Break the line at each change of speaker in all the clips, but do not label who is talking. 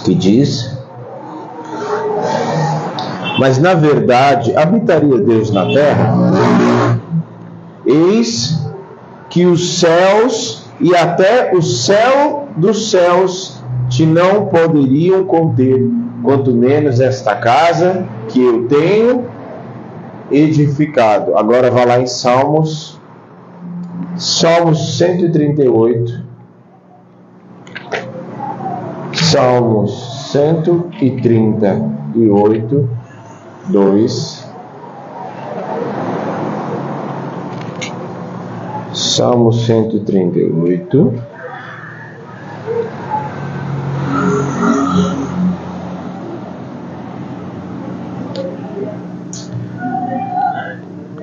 que diz: mas na verdade habitaria Deus na terra? Eis que os céus e até o céu dos céus te não poderiam conter, quanto menos esta casa que eu tenho edificado. Agora vai lá em Salmos 138. Salmos 138, 2. Salmo 138.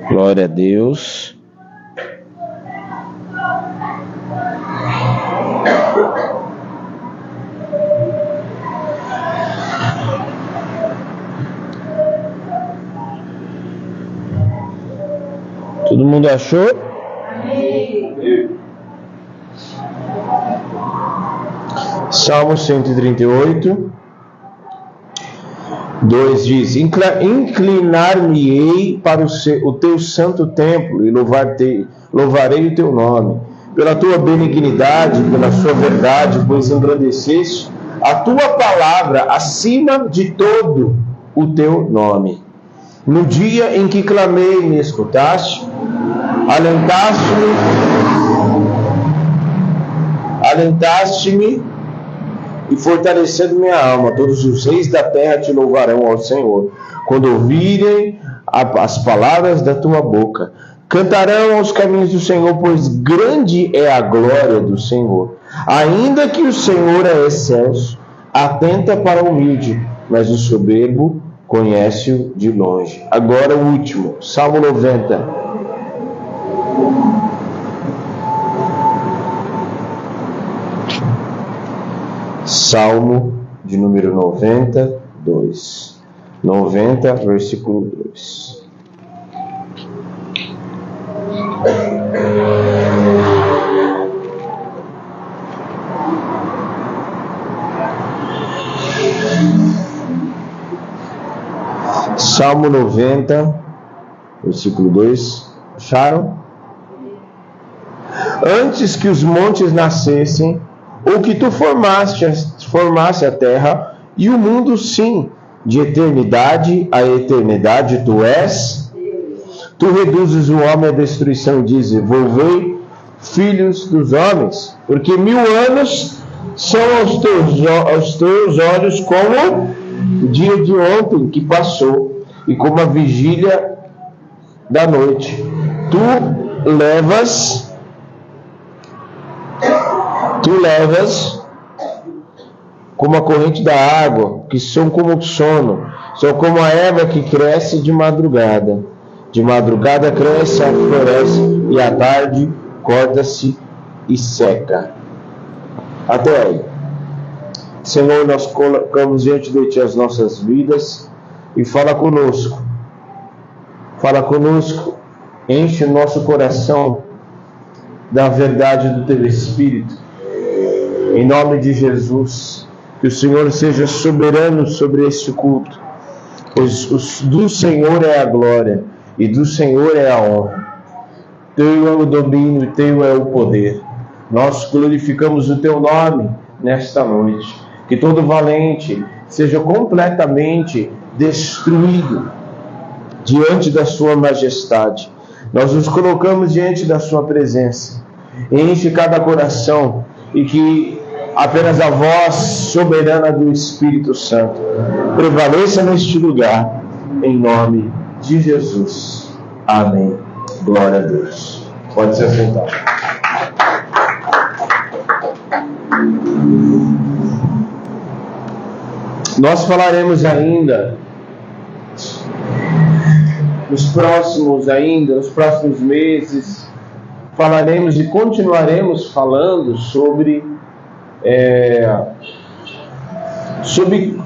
Glória a Deus. Todo mundo achou? Salmo 138, 2 diz: inclinar-me-ei para o teu santo templo e louvarei o teu nome, pela tua benignidade, pela sua verdade, pois engrandeceste a tua palavra acima de todo o teu nome. No dia em que clamei, me escutaste, alentaste-me e fortalecendo minha alma. Todos os reis da terra te louvarão ao Senhor, quando ouvirem as palavras da tua boca. Cantarão aos caminhos do Senhor, pois grande é a glória do Senhor. Ainda que o Senhor é excelso, atenta para o humilde, mas o soberbo conhece-o de longe. Agora o último, Salmo 90. Salmo de número 92. 90, versículo 2. Salmo 90, versículo 2. Acharam? Antes que os montes nascessem, ou que tu formasse a terra e o mundo, sim, de eternidade a eternidade tu és. Tu reduzes o homem à destruição e dizes: volvei, filhos dos homens, porque 1000 anos são aos teus olhos como o dia de ontem que passou, e como a vigília da noite. Tu levas como a corrente da água, que são como o sono, são como a erva que cresce de madrugada. De madrugada cresce, floresce, e à tarde corta-se e seca. Até aí. Senhor, nós colocamos diante de Ti as nossas vidas e fala conosco. Fala conosco, enche o nosso coração da verdade do Teu Espírito. Em nome de Jesus, que o Senhor seja soberano sobre este culto, pois do Senhor é a glória e do Senhor é a honra. Teu é o domínio e Teu é o poder. Nós glorificamos o Teu nome nesta noite. Que todo valente seja completamente destruído diante da Sua majestade. Nós nos colocamos diante da Sua presença. Enche cada coração e que apenas a voz soberana do Espírito Santo prevaleça neste lugar, em nome de Jesus. Amém. Glória a Deus. Pode se assentar. Nós falaremos ainda nos próximos meses, falaremos e continuaremos falando sobre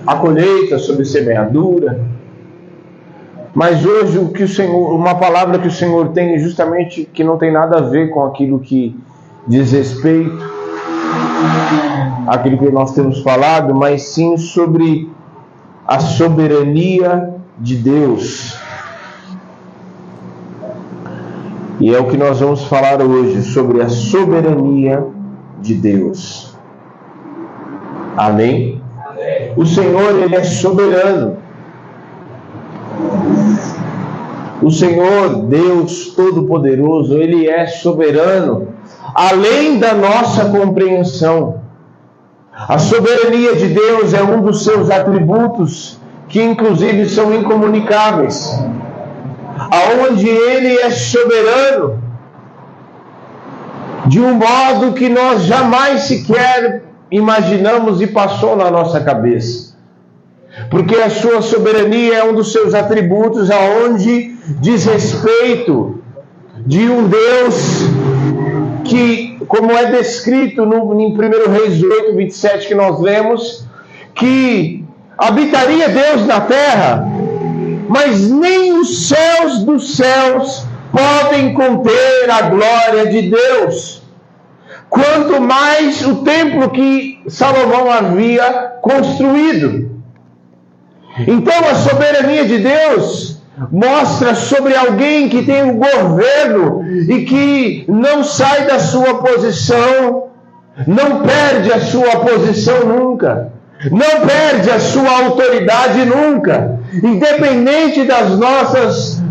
a colheita, sobre semeadura. Mas hoje uma palavra que o Senhor tem justamente que não tem nada a ver com aquilo que diz respeito aquilo que nós temos falado, mas sim sobre a soberania de Deus. E é o que nós vamos falar hoje, sobre a soberania de Deus. Amém? O Senhor, Ele é soberano. O Senhor, Deus Todo-Poderoso, Ele é soberano, além da nossa compreensão. A soberania de Deus é um dos seus atributos, que inclusive são incomunicáveis. Aonde Ele é soberano, de um modo que nós jamais sequer imaginamos e passou na nossa cabeça. Porque a sua soberania é um dos seus atributos, aonde diz respeito de um Deus que, como é descrito em 1 Reis 8, 27, que nós lemos, que habitaria Deus na terra, mas nem os céus dos céus podem conter a glória de Deus. Quanto mais o templo que Salomão havia construído. Então a soberania de Deus mostra sobre alguém que tem um governo e que não sai da sua posição, não perde a sua posição nunca, não perde a sua autoridade nunca, independente das nossas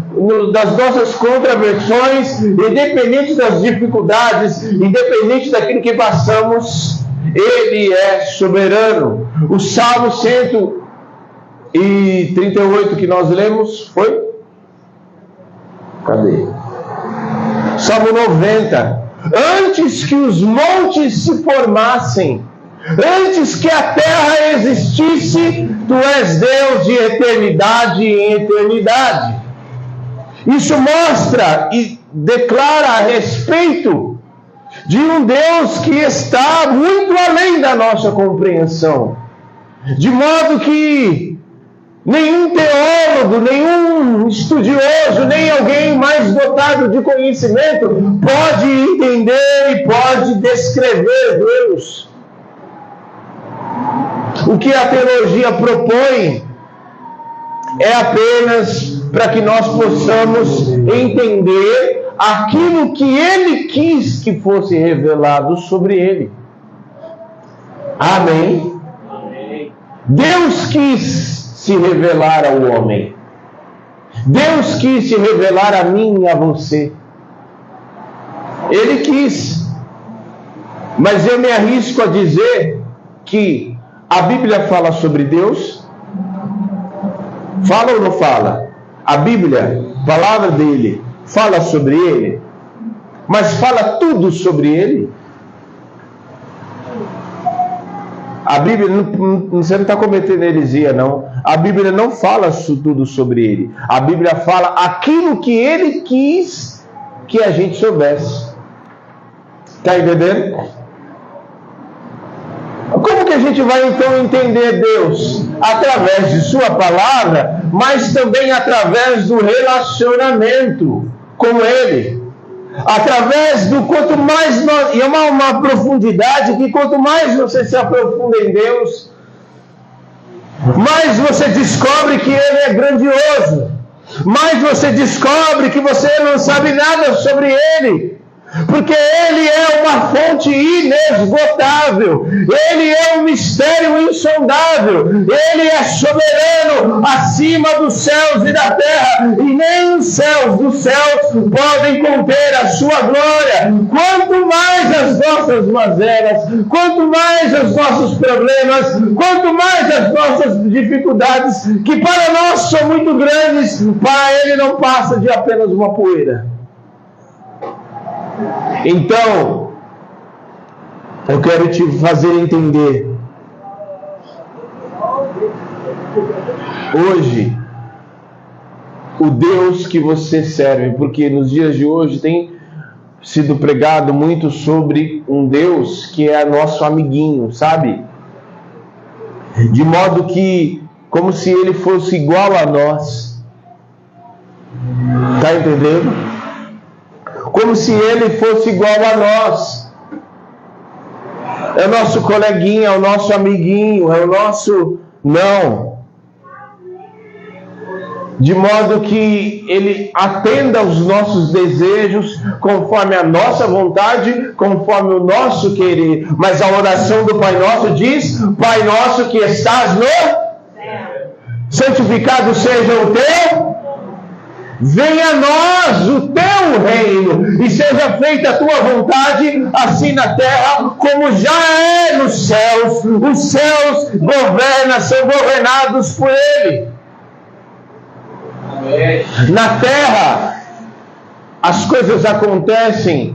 contraversões, independente das dificuldades, independente daquilo que passamos, Ele é soberano. O Salmo 138 que nós lemos foi? Cadê? Salmo 90. Antes que os montes se formassem, antes que a terra existisse, Tu és Deus de eternidade em eternidade. Isso mostra e declara a respeito de um Deus que está muito além da nossa compreensão. De modo que nenhum teólogo, nenhum estudioso, nem alguém mais dotado de conhecimento pode entender e pode descrever Deus. O que a teologia propõe é apenas para que nós possamos entender aquilo que Ele quis que fosse revelado sobre Ele. Amém? Deus quis se revelar ao homem. Deus quis se revelar a mim e a você. Ele quis. Mas eu me arrisco a dizer que a Bíblia fala sobre Deus. Fala ou não fala? A Bíblia, a palavra dele, fala sobre Ele. Mas fala tudo sobre Ele. A Bíblia, você não está cometendo heresia, não. A Bíblia não fala tudo sobre Ele. A Bíblia fala aquilo que Ele quis que a gente soubesse. Está entendendo? Como que a gente vai então entender Deus? Através de Sua palavra, mas também através do relacionamento com Ele. Através do quanto mais nós, e é uma profundidade que quanto mais você se aprofunda em Deus, mais você descobre que Ele é grandioso, mais você descobre que você não sabe nada sobre Ele, porque Ele é uma fonte inesgotável, Ele é um mistério insondável, Ele é soberano acima dos céus e da terra, e nem os céus dos céus podem conter a sua glória. Quanto mais as nossas mazelas, quanto mais os nossos problemas, quanto mais as nossas dificuldades, que para nós são muito grandes, para Ele não passa de apenas uma poeira. Então, eu quero te fazer entender. Hoje, o Deus que você serve, porque nos dias de hoje tem sido pregado muito sobre um Deus que é nosso amiguinho, sabe? De modo que, como se Ele fosse igual a nós. Tá entendendo? Como se Ele fosse igual a nós. é o nosso coleguinha, é o nosso amiguinho, é o nosso... Não. De modo que Ele atenda aos nossos desejos, conforme a nossa vontade, conforme o nosso querer. Mas a oração do Pai Nosso diz: Pai Nosso que estás no céu, santificado seja o teu, venha a nós o teu reino, e seja feita a tua vontade, assim na terra, como já é nos céus. Os céus são governados por Ele. Na terra, as coisas acontecem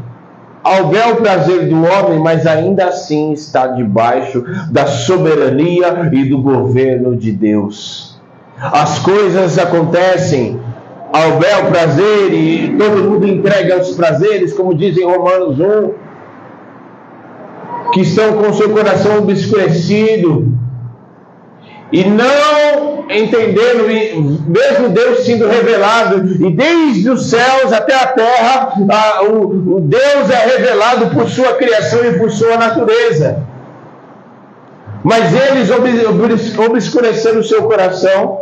ao bel prazer do homem, mas ainda assim está debaixo da soberania e do governo de Deus. As coisas acontecem ao bel prazer e todo mundo entrega os prazeres, como diz em Romanos 1, que estão com seu coração obscurecido e não entendendo, mesmo Deus sendo revelado, e desde os céus até a terra, o Deus é revelado por sua criação e por sua natureza. Mas eles obscureceram o seu coração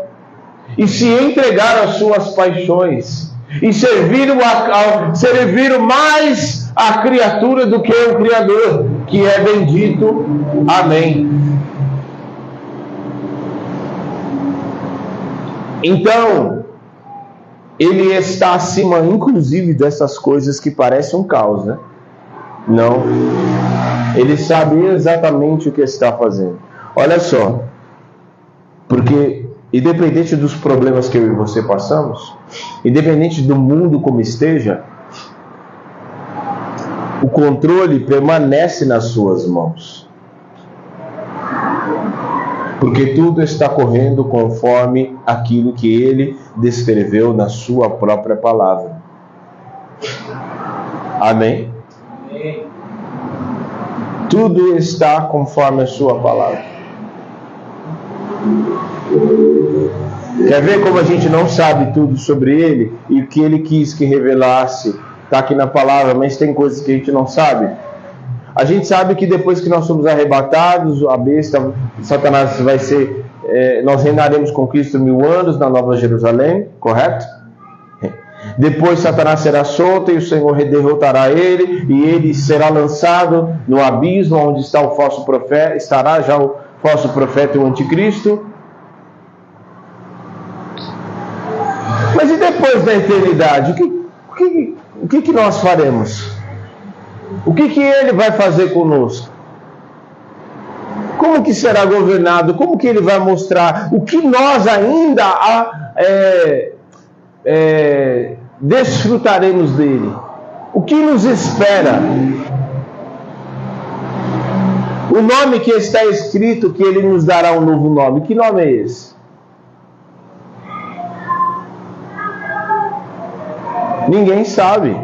e se entregaram às suas paixões, e serviram mais a criatura do que o Criador, que é bendito. Amém. Então, Ele está acima, inclusive, dessas coisas que parecem um caos, né? Não. Ele sabe exatamente o que está fazendo. Olha só. Porque, independente dos problemas que eu e você passamos, independente do mundo como esteja, o controle permanece nas suas mãos. Porque tudo está correndo conforme aquilo que Ele descreveu na sua própria palavra. Amém? Tudo está conforme a sua palavra. Quer ver como a gente não sabe tudo sobre Ele? E o que Ele quis que revelasse está aqui na palavra, mas tem coisas que a gente não sabe. A gente sabe que depois que nós somos arrebatados, a besta, Satanás vai ser... nós reinaremos com Cristo 1000 anos na Nova Jerusalém, correto? Depois Satanás será solto e o Senhor derrotará ele, e ele será lançado no abismo onde está o falso profeta, estará já o falso profeta e o anticristo. Mas e depois da eternidade? O que nós faremos? O que ele vai fazer conosco? Como que será governado? Como que ele vai mostrar? O que nós ainda desfrutaremos dele? O que nos espera? O nome que está escrito que ele nos dará um novo nome. Que nome é esse? Ninguém sabe.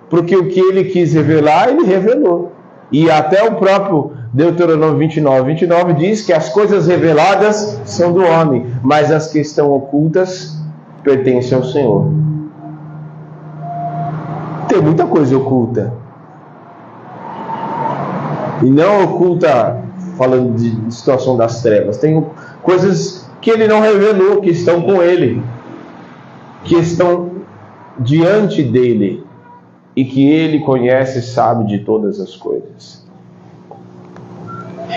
Porque o que ele quis revelar, ele revelou. E até o próprio Deuteronômio 29 diz que as coisas reveladas são do homem, mas as que estão ocultas pertencem ao Senhor. Tem muita coisa oculta. E não oculta, falando de situação das trevas. Tem coisas que ele não revelou, que estão com ele, que estão diante dele, e que ele conhece e sabe de todas as coisas.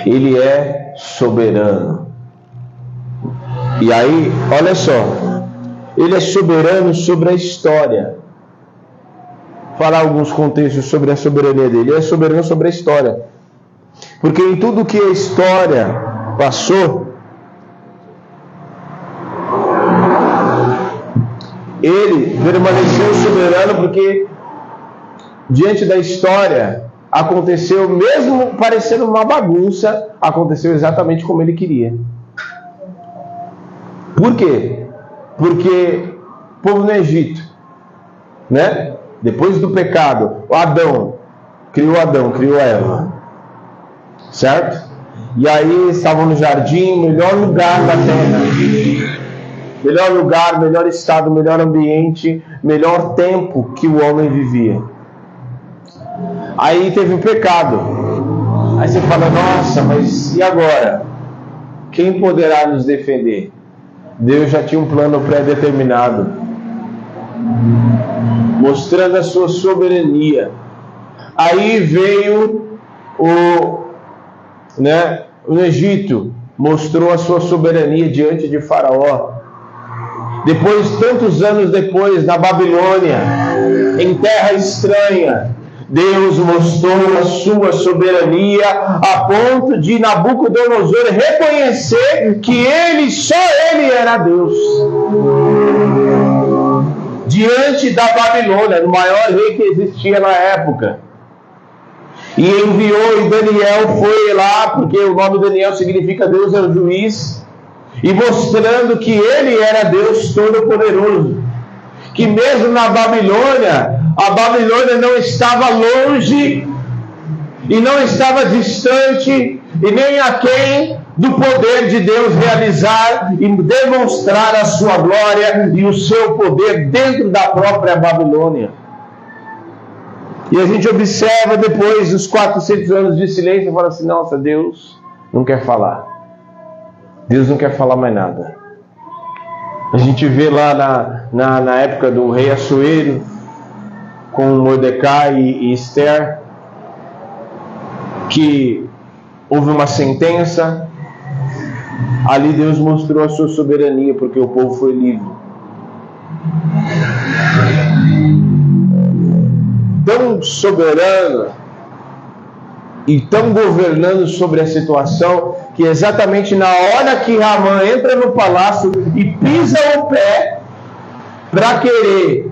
Ele é soberano. E aí, olha só, ele é soberano sobre a história. Falar alguns contextos sobre a soberania dele. Ele é soberano sobre a história. Porque em tudo que a história passou, ele permaneceu soberano, porque diante da história aconteceu, mesmo parecendo uma bagunça, aconteceu exatamente como ele queria. Por quê? Porque o povo no Egito, né? Depois do pecado, Adão criou Eva, certo? E aí estavam no jardim, melhor lugar da terra, melhor lugar, melhor estado, melhor ambiente, melhor tempo que o homem vivia. Aí teve o pecado. Aí você fala, nossa, mas e agora? Quem poderá nos defender? Deus já tinha um plano pré-determinado, mostrando a sua soberania. Aí veio no Egito, mostrou a sua soberania diante de Faraó. Depois, tantos anos depois, na Babilônia, em terra estranha, Deus mostrou a sua soberania a ponto de Nabucodonosor reconhecer que só ele era Deus. Diante da Babilônia, o maior rei que existia na época. E enviou, e Daniel foi lá, porque o nome Daniel significa Deus é o juiz, e mostrando que ele era Deus Todo-Poderoso. Que mesmo na Babilônia, a Babilônia não estava longe, e não estava distante, e nem aquém do poder de Deus realizar e demonstrar a sua glória e o seu poder dentro da própria Babilônia. E a gente observa depois dos 400 anos de silêncio e fala assim, nossa, Deus não quer falar. Deus não quer falar mais nada. A gente vê lá na época do rei Assuero, com Mordecai e Esther, que houve uma sentença. Ali Deus mostrou a sua soberania, porque o povo foi livre. Tão soberano e tão governando sobre a situação, que exatamente na hora que Amã entra no palácio e pisa o pé para querer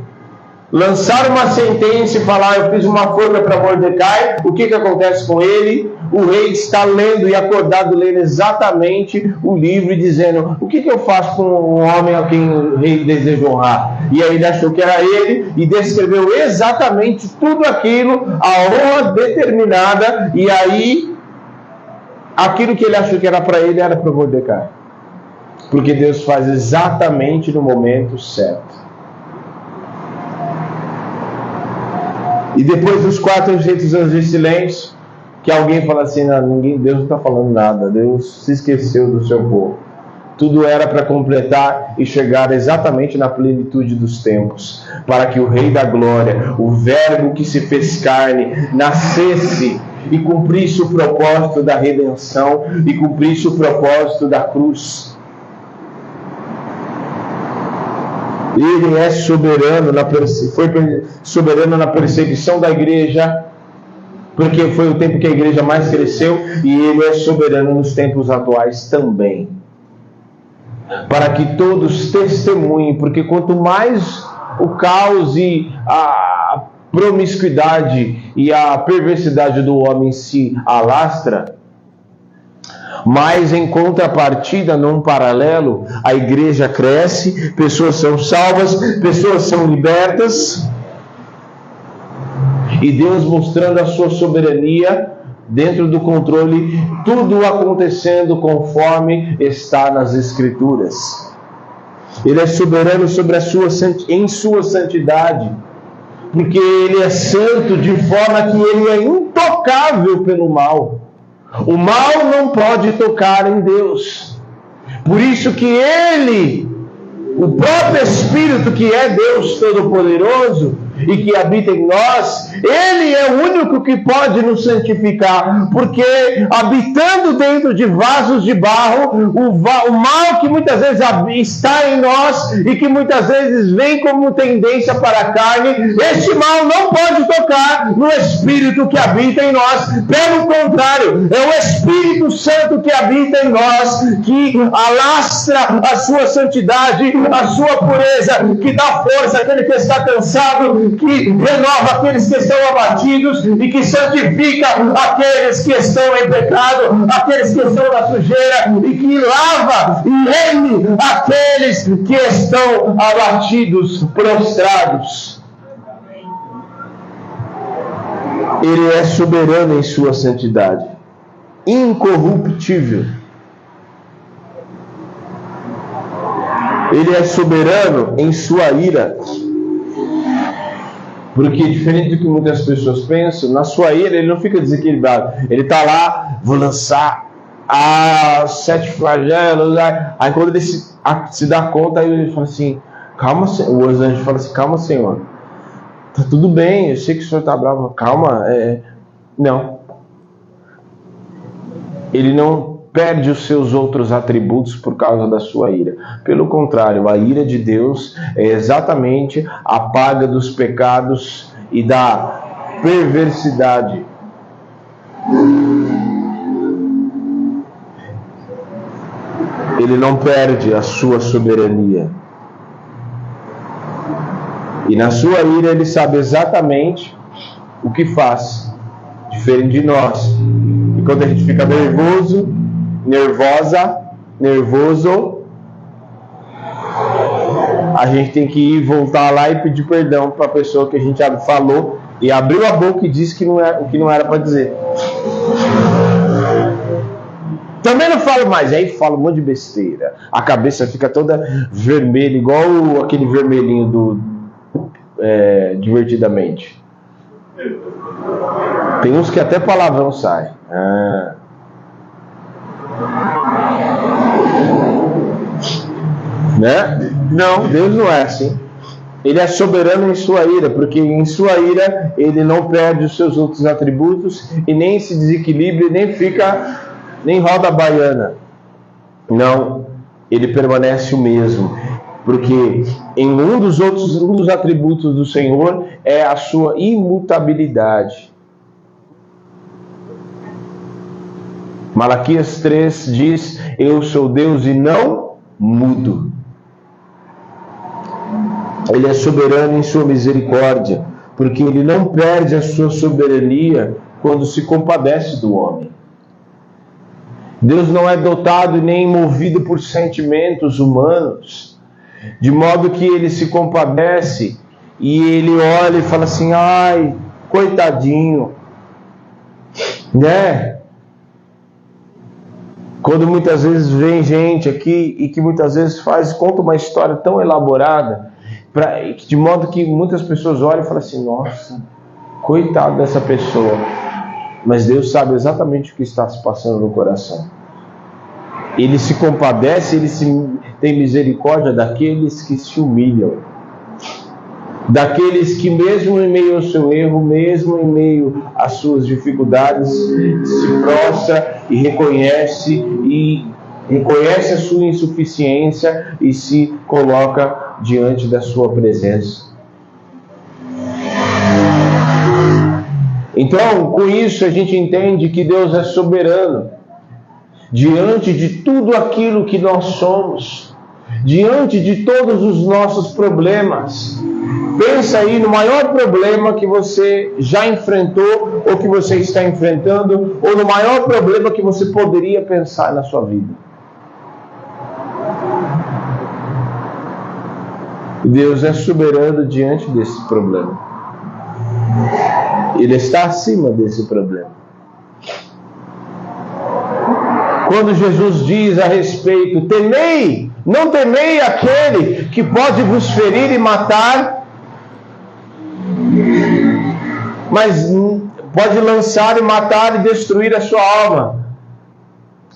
lançar uma sentença e falar, eu fiz uma forca para Mordecai, o que acontece com ele? O rei está lendo e acordado, lendo exatamente o livro e dizendo, o que eu faço com um homem a quem o rei deseja honrar? E aí ele achou que era ele e descreveu exatamente tudo aquilo, a honra determinada, e aí aquilo que ele achou que era para ele era para Mordecai. Porque Deus faz exatamente no momento certo. E depois dos 400 anos de silêncio, que alguém fala assim, não, Deus não está falando nada, Deus se esqueceu do seu povo. Tudo era para completar e chegar exatamente na plenitude dos tempos, para que o Rei da Glória, o Verbo que se fez carne, nascesse e cumprisse o propósito da redenção e cumprisse o propósito da cruz. Ele é soberano, foi soberano na perseguição da igreja, porque foi o tempo que a igreja mais cresceu, e ele é soberano nos tempos atuais também. Para que todos testemunhem, porque quanto mais o caos e a promiscuidade e a perversidade do homem se alastra, mas em contrapartida, num paralelo, a igreja cresce, pessoas são salvas, pessoas são libertas, e Deus mostrando a sua soberania dentro do controle, tudo acontecendo conforme está nas Escrituras. Ele é soberano sobre em sua santidade, porque Ele é santo de forma que Ele é intocável pelo mal. O mal não pode tocar em Deus. Por isso que Ele, o próprio Espírito que é Deus Todo-Poderoso e que habita em nós, Ele é o único que pode nos santificar, porque habitando dentro de vasos de barro, o mal que muitas vezes está em nós e que muitas vezes vem como tendência para a carne, esse mal não pode tocar no Espírito que habita em nós. Pelo contrário, é o Espírito Santo que habita em nós, que alastra a sua santidade, a sua pureza, que dá força àquele que está cansado, que renova aqueles que estão abatidos e que santifica aqueles que estão em pecado, aqueles que estão na sujeira, e que lava e reme aqueles que estão abatidos, prostrados. Ele é soberano em sua santidade, incorruptível. Ele é soberano em sua ira, Porque, diferente do que muitas pessoas pensam, na sua ira ele não fica desequilibrado. Ele está lá, vou lançar as 7 flagelos. Aí quando ele se dá conta, aí ele fala assim, calma, o anjo fala assim, calma, Senhor. Tá tudo bem, eu sei que o Senhor está bravo. Calma, não. Ele não perde os seus outros atributos por causa da sua ira. Pelo contrário, a ira de Deus é exatamente a paga dos pecados e da perversidade. Ele não perde a sua soberania. E na sua ira ele sabe exatamente o que faz, diferente de nós. E quando a gente fica nervoso, a gente tem que voltar lá e pedir perdão para a pessoa que a gente falou e abriu a boca e disse o que não era para dizer. Também não falo mais, aí fala um monte de besteira. A cabeça fica toda vermelha, igual aquele vermelhinho do Divertidamente. Tem uns que até palavrão sai. Né? Não, Deus não é assim. Ele é soberano em sua ira, porque em sua ira ele não perde os seus outros atributos e nem se desequilibra, nem roda a baiana. Não, ele permanece o mesmo, porque em um dos atributos do Senhor é a sua imutabilidade. Malaquias 3 diz: eu sou Deus e não mudo. Ele é soberano em sua misericórdia, porque ele não perde a sua soberania quando se compadece do homem. Deus não é dotado nem movido por sentimentos humanos, de modo que ele se compadece e ele olha e fala assim: ai, coitadinho, né? Quando muitas vezes vem gente aqui e que muitas vezes conta uma história tão elaborada, de modo que muitas pessoas olham e falam assim: nossa, coitado dessa pessoa. Mas Deus sabe exatamente o que está se passando no coração. Ele se compadece, ele tem misericórdia daqueles que se humilham, daqueles que mesmo em meio ao seu erro, mesmo em meio às suas dificuldades, se prostra e reconhece a sua insuficiência e se coloca diante da sua presença. Então, com isso a gente entende que Deus é soberano diante de tudo aquilo que nós somos, diante de todos os nossos problemas. Pensa aí no maior problema que você já enfrentou, ou que você está enfrentando, ou no maior problema que você poderia pensar na sua vida. Deus é soberano diante desse problema. Ele está acima desse problema. Quando Jesus diz a respeito: temei, não temei aquele que pode vos ferir e matar, mas pode lançar e matar e destruir a sua alma.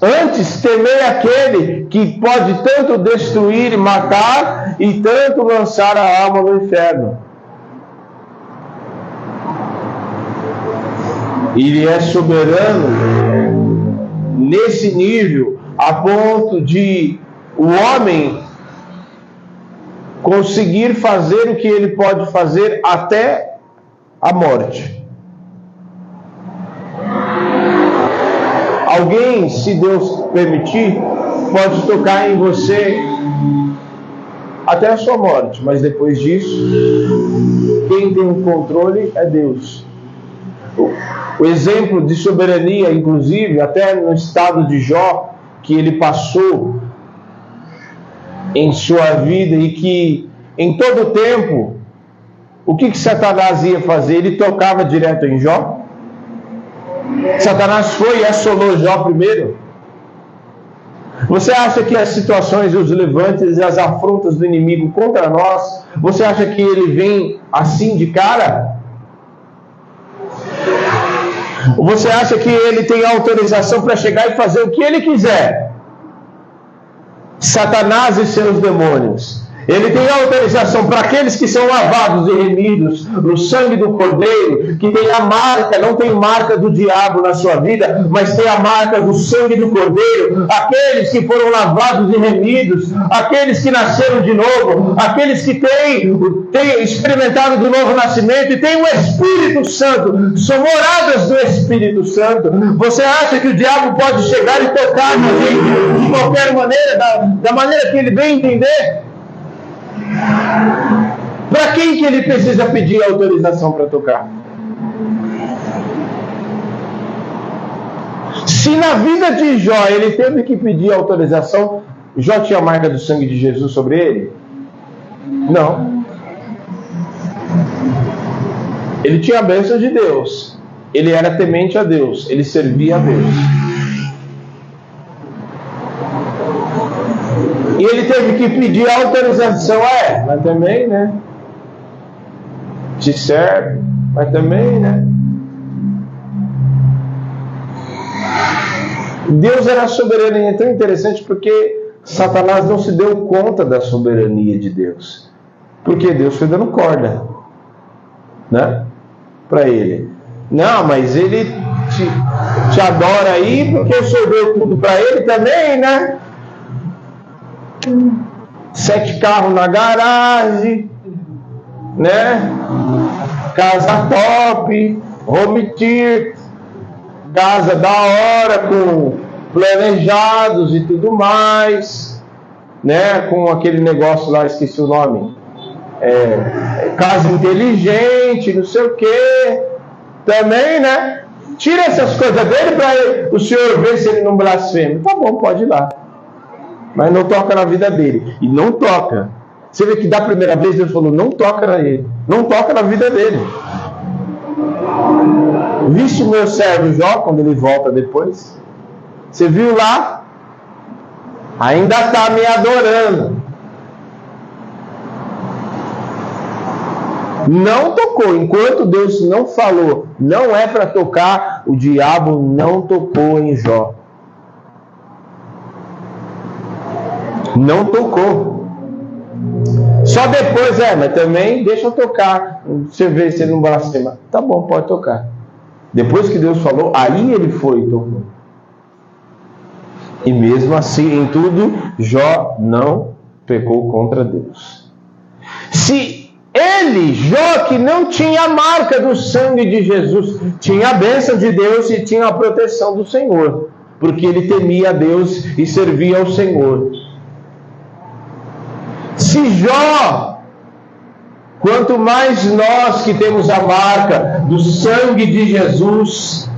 Antes, temei aquele que pode tanto destruir e matar e tanto lançar a alma no inferno. Ele é soberano nesse nível, a ponto de o homem conseguir fazer o que ele pode fazer até a morte. Alguém, se Deus permitir, pode tocar em você até a sua morte, mas depois disso, quem tem o controle é Deus. O exemplo de soberania, inclusive, até no estado de Jó, que ele passou em sua vida, e que em todo o tempo, o que Satanás ia fazer? Ele tocava direto em Jó. Satanás foi e assolou Jó primeiro. Você acha que as situações, os levantes e as afrontas do inimigo contra nós, você acha que ele vem assim de cara? Ou você acha que ele tem autorização para chegar e fazer o que ele quiser? Satanás e seus demônios. Ele tem autorização para aqueles que são lavados e remidos no sangue do Cordeiro, que tem a marca, não tem marca do diabo na sua vida, mas tem a marca do sangue do Cordeiro. Aqueles que foram lavados e remidos, aqueles que nasceram de novo, aqueles que têm experimentado do novo nascimento e têm o Espírito Santo, são moradas do Espírito Santo. Você acha que o diabo pode chegar e tocar na gente de qualquer maneira, da maneira que ele bem entender? Para quem que ele precisa pedir autorização para tocar? Se na vida de Jó ele teve que pedir autorização, Jó tinha a marca do sangue de Jesus sobre ele? Não. Ele tinha a bênção de Deus. Ele era temente a Deus. Ele servia a Deus. E ele teve que pedir autorização, mas também, né? Te serve, mas também, né? Deus era soberano, e é tão interessante porque Satanás não se deu conta da soberania de Deus. Porque Deus foi dando corda, né? Para ele. Não, mas ele te adora aí porque o Senhor deu tudo para ele também, né? 7 carros na garagem, né? Casa top, home theater, casa da hora, com planejados e tudo mais, né? Com aquele negócio lá, esqueci o nome, casa inteligente, não sei o que, também, né? Tira essas coisas dele para o senhor ver se ele não blasfema. Tá bom, pode ir lá. Mas não toca na vida dele. E não toca. Você vê que da primeira vez Deus falou, não toca na ele. Não toca na vida dele. Viste o meu servo Jó, quando ele volta depois? Você viu lá? Ainda está me adorando. Não tocou. Enquanto Deus não falou, não é para tocar, o diabo não tocou em Jó. Não tocou. Só depois, mas também deixa eu tocar. Você vê se ele não blasfema. Tá bom, pode tocar. Depois que Deus falou, aí ele foi e tocou. E mesmo assim, em tudo, Jó não pecou contra Deus. Se ele, Jó, que não tinha a marca do sangue de Jesus, tinha a bênção de Deus e tinha a proteção do Senhor, porque ele temia a Deus e servia ao Senhor. Se Jó, quanto mais nós que temos a marca do sangue de Jesus,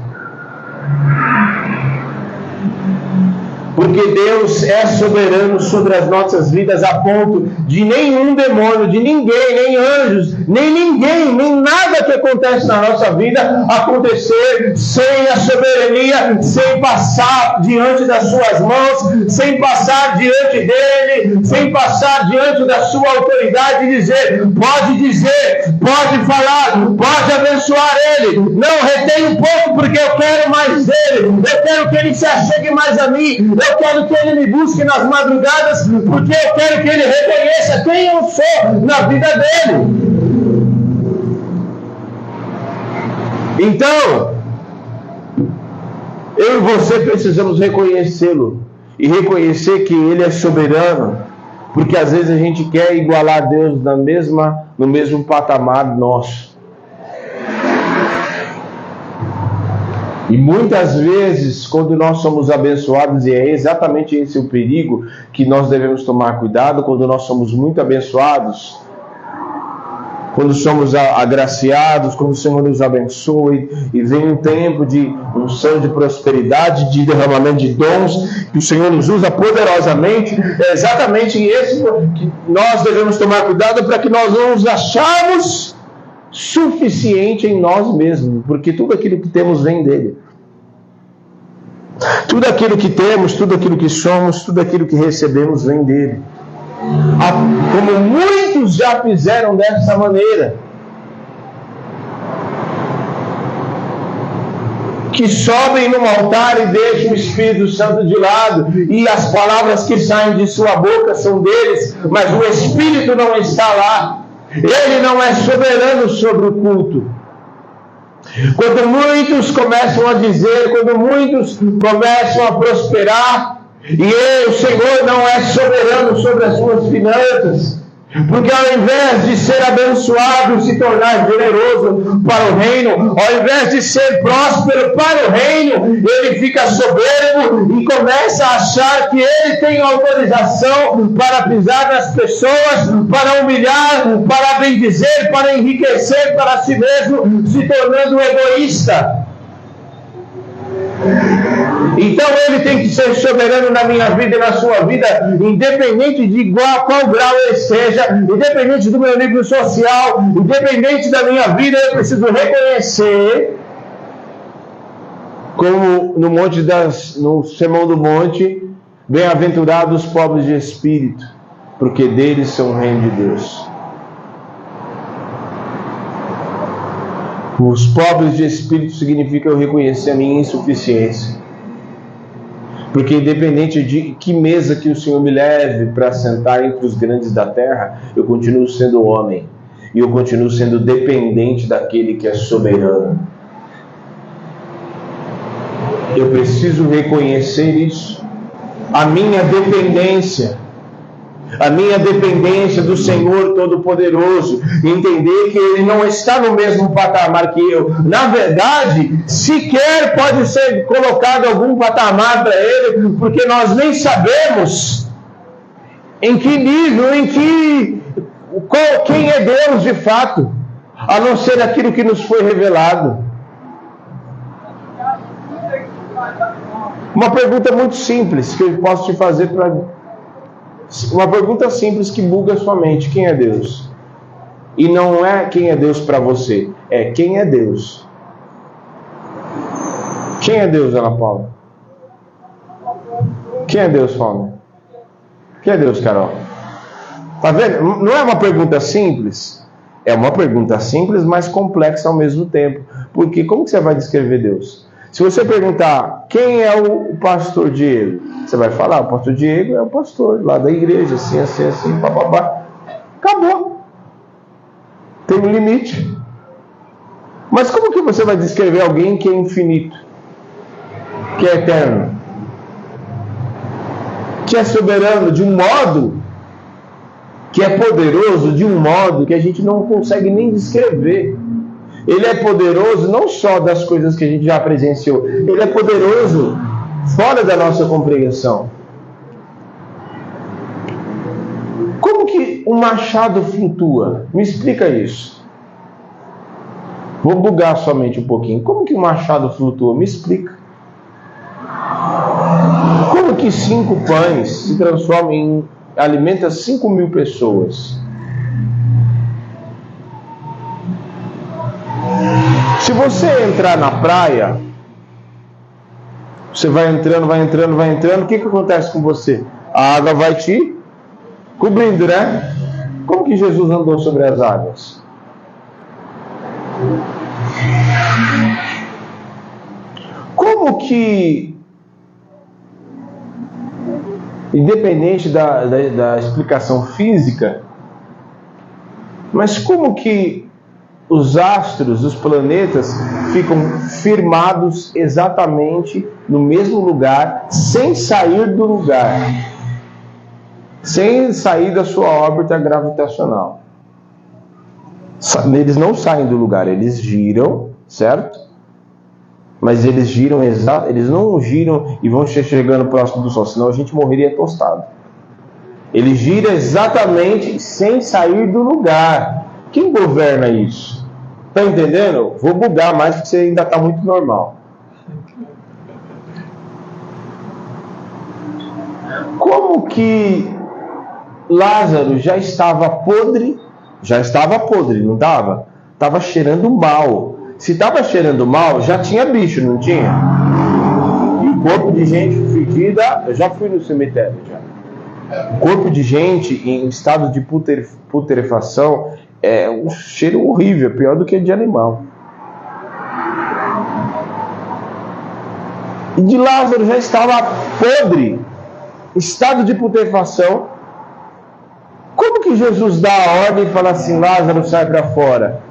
porque Deus é soberano sobre as nossas vidas a ponto de nenhum demônio, de ninguém, nem anjos, nem ninguém, nem nada que acontece na nossa vida acontecer sem a soberania, sem passar diante das suas mãos, sem passar diante dele, sem passar diante da sua autoridade e dizer, pode falar, pode abençoar ele. Não, retém um pouco porque eu quero mais dele, eu quero que ele se achegue mais a mim, eu quero que ele me busque nas madrugadas, porque eu quero que ele reconheça quem eu sou na vida dele. Então, eu e você precisamos reconhecê-lo e reconhecer que ele é soberano, porque às vezes a gente quer igualar a Deus no mesmo patamar nosso. E muitas vezes, quando nós somos abençoados, e é exatamente esse o perigo que nós devemos tomar cuidado, quando nós somos muito abençoados, quando somos agraciados, quando o Senhor nos abençoe, e vem um tempo de unção de prosperidade, de derramamento de dons, que o Senhor nos usa poderosamente, é exatamente esse que nós devemos tomar cuidado para que nós não nos achamos suficiente em nós mesmos, porque tudo aquilo que temos vem dele. Tudo aquilo que temos, tudo aquilo que somos, tudo aquilo que recebemos vem dele. Como muitos já fizeram dessa maneira, que sobem no altar e deixam o Espírito Santo de lado, e as palavras que saem de sua boca são deles, mas o Espírito não está lá. Ele não é soberano sobre o culto. Quando muitos começam a dizer, quando muitos começam a prosperar, e o Senhor não é soberano sobre as suas finanças, porque ao invés de ser abençoado e se tornar generoso para o reino, ao invés de ser próspero para o reino, ele fica soberbo e começa a achar que ele tem autorização para pisar nas pessoas, para humilhar, para bendizer, para enriquecer para si mesmo, se tornando egoísta. Então ele tem que ser soberano na minha vida e na sua vida, independente de qual grau ele seja, independente do meu nível social, independente da minha vida. Eu preciso reconhecer, como no Sermão do Monte, bem-aventurados os pobres de espírito, porque deles são o reino de Deus. Os pobres de espírito significa eu reconhecer a minha insuficiência. Porque independente de que mesa que o Senhor me leve para sentar entre os grandes da terra, eu continuo sendo homem. E eu continuo sendo dependente daquele que é soberano. Eu preciso reconhecer isso. A minha dependência do Senhor Todo-Poderoso, entender que Ele não está no mesmo patamar que eu. Na verdade, sequer pode ser colocado algum patamar para Ele, porque nós nem sabemos em que nível, quem é Deus de fato, a não ser aquilo que nos foi revelado. Uma pergunta muito simples que eu posso te fazer uma pergunta simples que buga a sua mente: quem é Deus? E não é quem é Deus para você, é quem é Deus. Quem é Deus, Ana Paula? Quem é Deus, Fábio? Quem é Deus, Carol? Tá vendo? Não é uma pergunta simples. É uma pergunta simples, mas complexa ao mesmo tempo. Porque como que você vai descrever Deus? Se você perguntar quem é o pastor Diego, você vai falar: o pastor Diego é o pastor lá da igreja, assim, papapá. Acabou. Tem um limite. Mas como que você vai descrever alguém que é infinito, que é eterno, que é soberano de um modo, que é poderoso de um modo que a gente não consegue nem descrever? Ele é poderoso não só das coisas que a gente já presenciou, ele é poderoso fora da nossa compreensão. Como que um machado flutua? Me explica isso. Vou bugar sua mente um pouquinho. Como que um machado flutua? Me explica. Como que 5 pães se transformam alimenta 5.000 pessoas? Se você entrar na praia, você vai entrando, o que acontece com você? A água vai te cobrindo, né? Como que Jesus andou sobre as águas? Como que, independente da explicação física, mas como que os astros, os planetas, ficam firmados exatamente no mesmo lugar, sem sair do lugar, sem sair da sua órbita gravitacional? Eles não saem do lugar, eles giram, certo? Mas eles giram eles não giram e vão chegando próximo do Sol, senão a gente morreria tostado. Ele gira exatamente sem sair do lugar. Quem governa isso? Está entendendo? Vou bugar mais porque você ainda está muito normal. Como que Lázaro já estava podre, não estava? Estava cheirando mal. Se estava cheirando mal, já tinha bicho, não tinha? corpo de gente fedida, eu já fui no cemitério já. Corpo de gente em estado de putrefação é um cheiro horrível, pior do que de animal. E de Lázaro já estava podre, estado de putrefação. Como que Jesus dá a ordem e fala assim, Lázaro, sai para fora?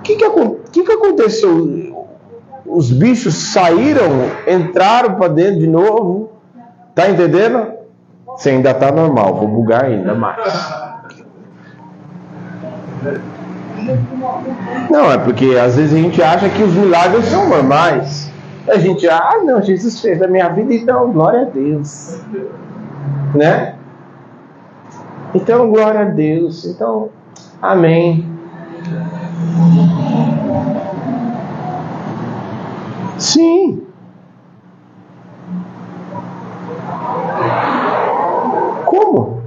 O que aconteceu? Os bichos saíram, entraram para dentro de novo. Tá entendendo? Você ainda tá normal, vou bugar ainda mais. Não, é porque às vezes a gente acha que os milagres são normais. A gente, não, Jesus fez na minha vida, então glória a Deus. Né? Então, glória a Deus. Então, amém. Sim. Como?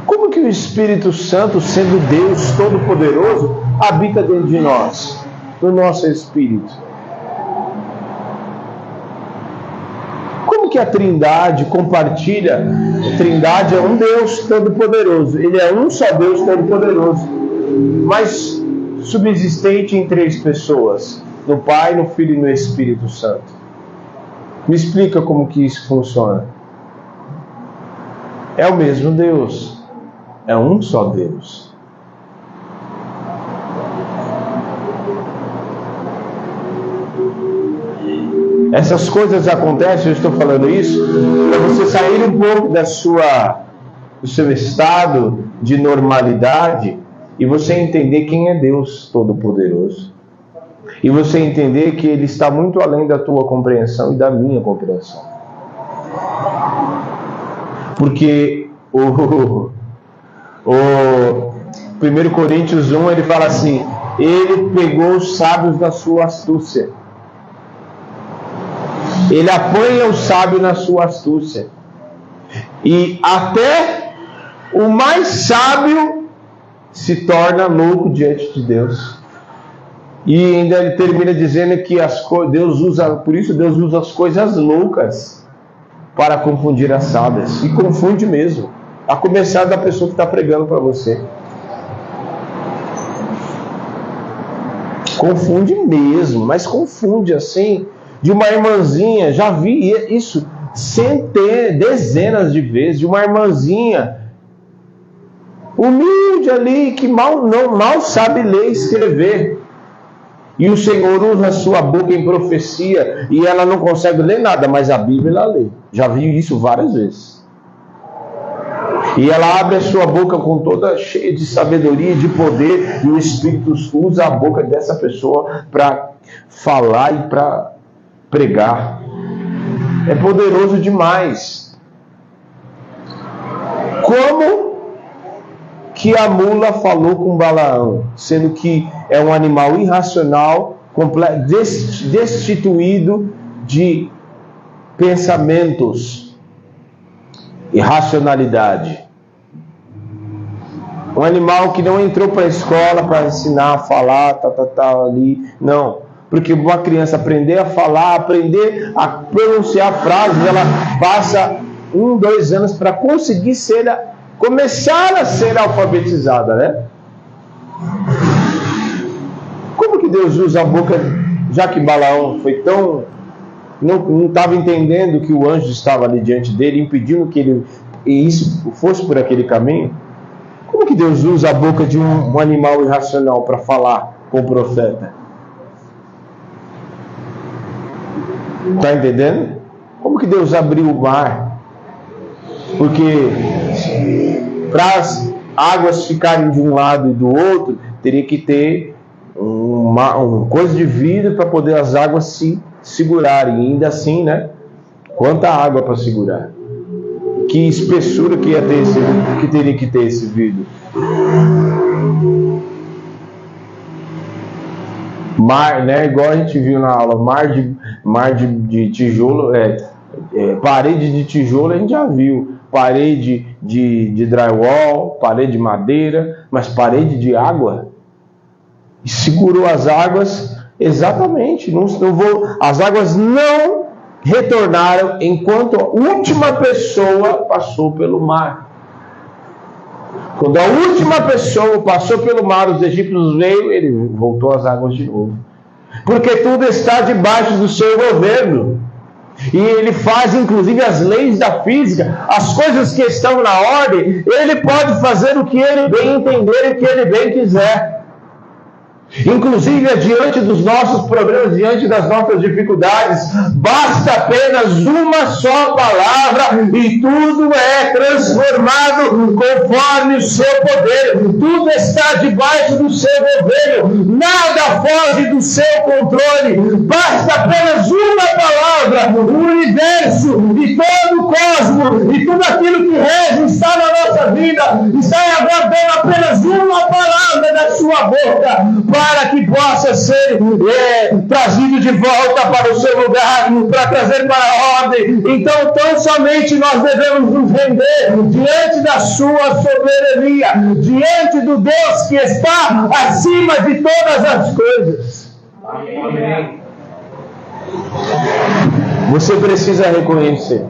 Como que o Espírito Santo, sendo Deus Todo-Poderoso, habita dentro de nós, no nosso espírito? Como que a Trindade compartilha? A Trindade é um Deus Todo-Poderoso. Ele é um só Deus Todo-Poderoso, mas subsistente em 3 pessoas: no Pai, no Filho e no Espírito Santo. Me explica como que isso funciona. É o mesmo Deus. É um só Deus. Essas coisas acontecem, eu estou falando isso, para você sair um pouco do seu estado de normalidade e você entender quem é Deus Todo-Poderoso. E você entender que Ele está muito além da tua compreensão e da minha compreensão. Porque o 1 Coríntios 1, ele fala assim, Ele pegou os sábios na sua astúcia. Ele apanha o sábio na sua astúcia. E até o mais sábio se torna louco diante de Deus. E ainda ele termina dizendo que por isso Deus usa as coisas loucas para confundir as sábias. E confunde mesmo. A começar da pessoa que está pregando para você. Confunde mesmo, mas confunde assim. De uma irmãzinha, já vi isso dezenas de vezes, de uma irmãzinha humilde ali, que mal sabe ler e escrever. E o Senhor usa a sua boca em profecia, e ela não consegue ler nada, mas a Bíblia ela lê. Já vi isso várias vezes. E ela abre a sua boca com toda cheia de sabedoria e de poder, e o Espírito usa a boca dessa pessoa para falar e para pregar. É poderoso demais. Como que a mula falou com Balaão, sendo que é um animal irracional, destituído de pensamentos e racionalidade. Um animal que não entrou para a escola para ensinar a falar, ali, não. Porque uma criança aprender a falar, aprender a pronunciar frases, ela passa 1, 2 anos para conseguir começar a ser alfabetizada, né? Como que Deus usa a boca, já que Balaão foi tão... não estava entendendo que o anjo estava ali diante dele, impedindo que ele fosse por aquele caminho? Como que Deus usa a boca de um animal irracional para falar com o profeta? Está entendendo? Como que Deus abriu o mar? Porque para as águas ficarem de um lado e do outro, teria que ter uma coisa de vidro para poder as águas se segurarem. E ainda assim, né? Quanta água para segurar? Que espessura que teria que ter esse vidro? Mar, né? Igual a gente viu na aula, mar de tijolo, parede de tijolo a gente já viu, parede de drywall, parede de madeira, mas parede de água, e segurou as águas, Exatamente. As águas não retornaram enquanto a última pessoa passou pelo mar. Quando a última pessoa passou pelo mar, os egípcios veio, ele voltou às águas de novo. Porque tudo está debaixo do seu governo. E ele faz inclusive as leis da física, as coisas que estão na ordem, ele pode fazer o que ele bem entender e o que ele bem quiser. Inclusive, diante dos nossos problemas, diante das nossas dificuldades, basta apenas uma só palavra e tudo é transformado conforme o seu poder. Tudo está debaixo do seu governo. Nada foge do seu controle. Basta apenas uma palavra. O universo e todo o cosmos e tudo aquilo que rege está na nossa vida, está aguardando apenas uma palavra da sua boca, para que possa ser trazido de volta para o seu lugar, para trazer para a ordem. Então, tão somente nós devemos nos render diante da sua soberania, diante do Deus que está acima de todas as coisas. Amém. Você precisa reconhecer.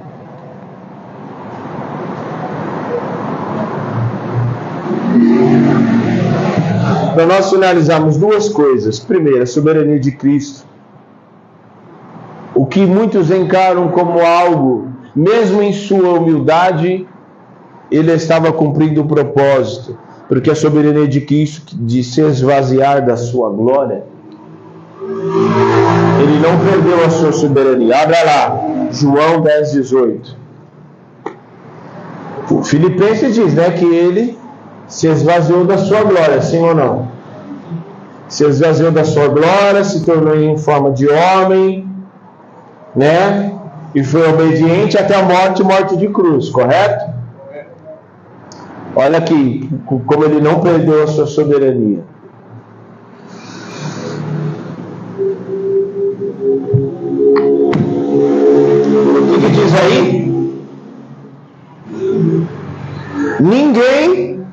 Para nós finalizarmos duas coisas. Primeiro, a soberania de Cristo. O que muitos encaram como algo, mesmo em sua humildade, ele estava cumprindo o propósito. Porque a soberania de Cristo, de se esvaziar da sua glória, ele não perdeu a sua soberania. Abra lá, João 10:18. O Filipenses diz, que ele se esvaziou da sua glória, sim ou não? Se esvaziou da sua glória, se tornou em forma de homem, e foi obediente até a morte de cruz, correto? Olha aqui, como ele não perdeu a sua soberania. O que diz aí? Ninguém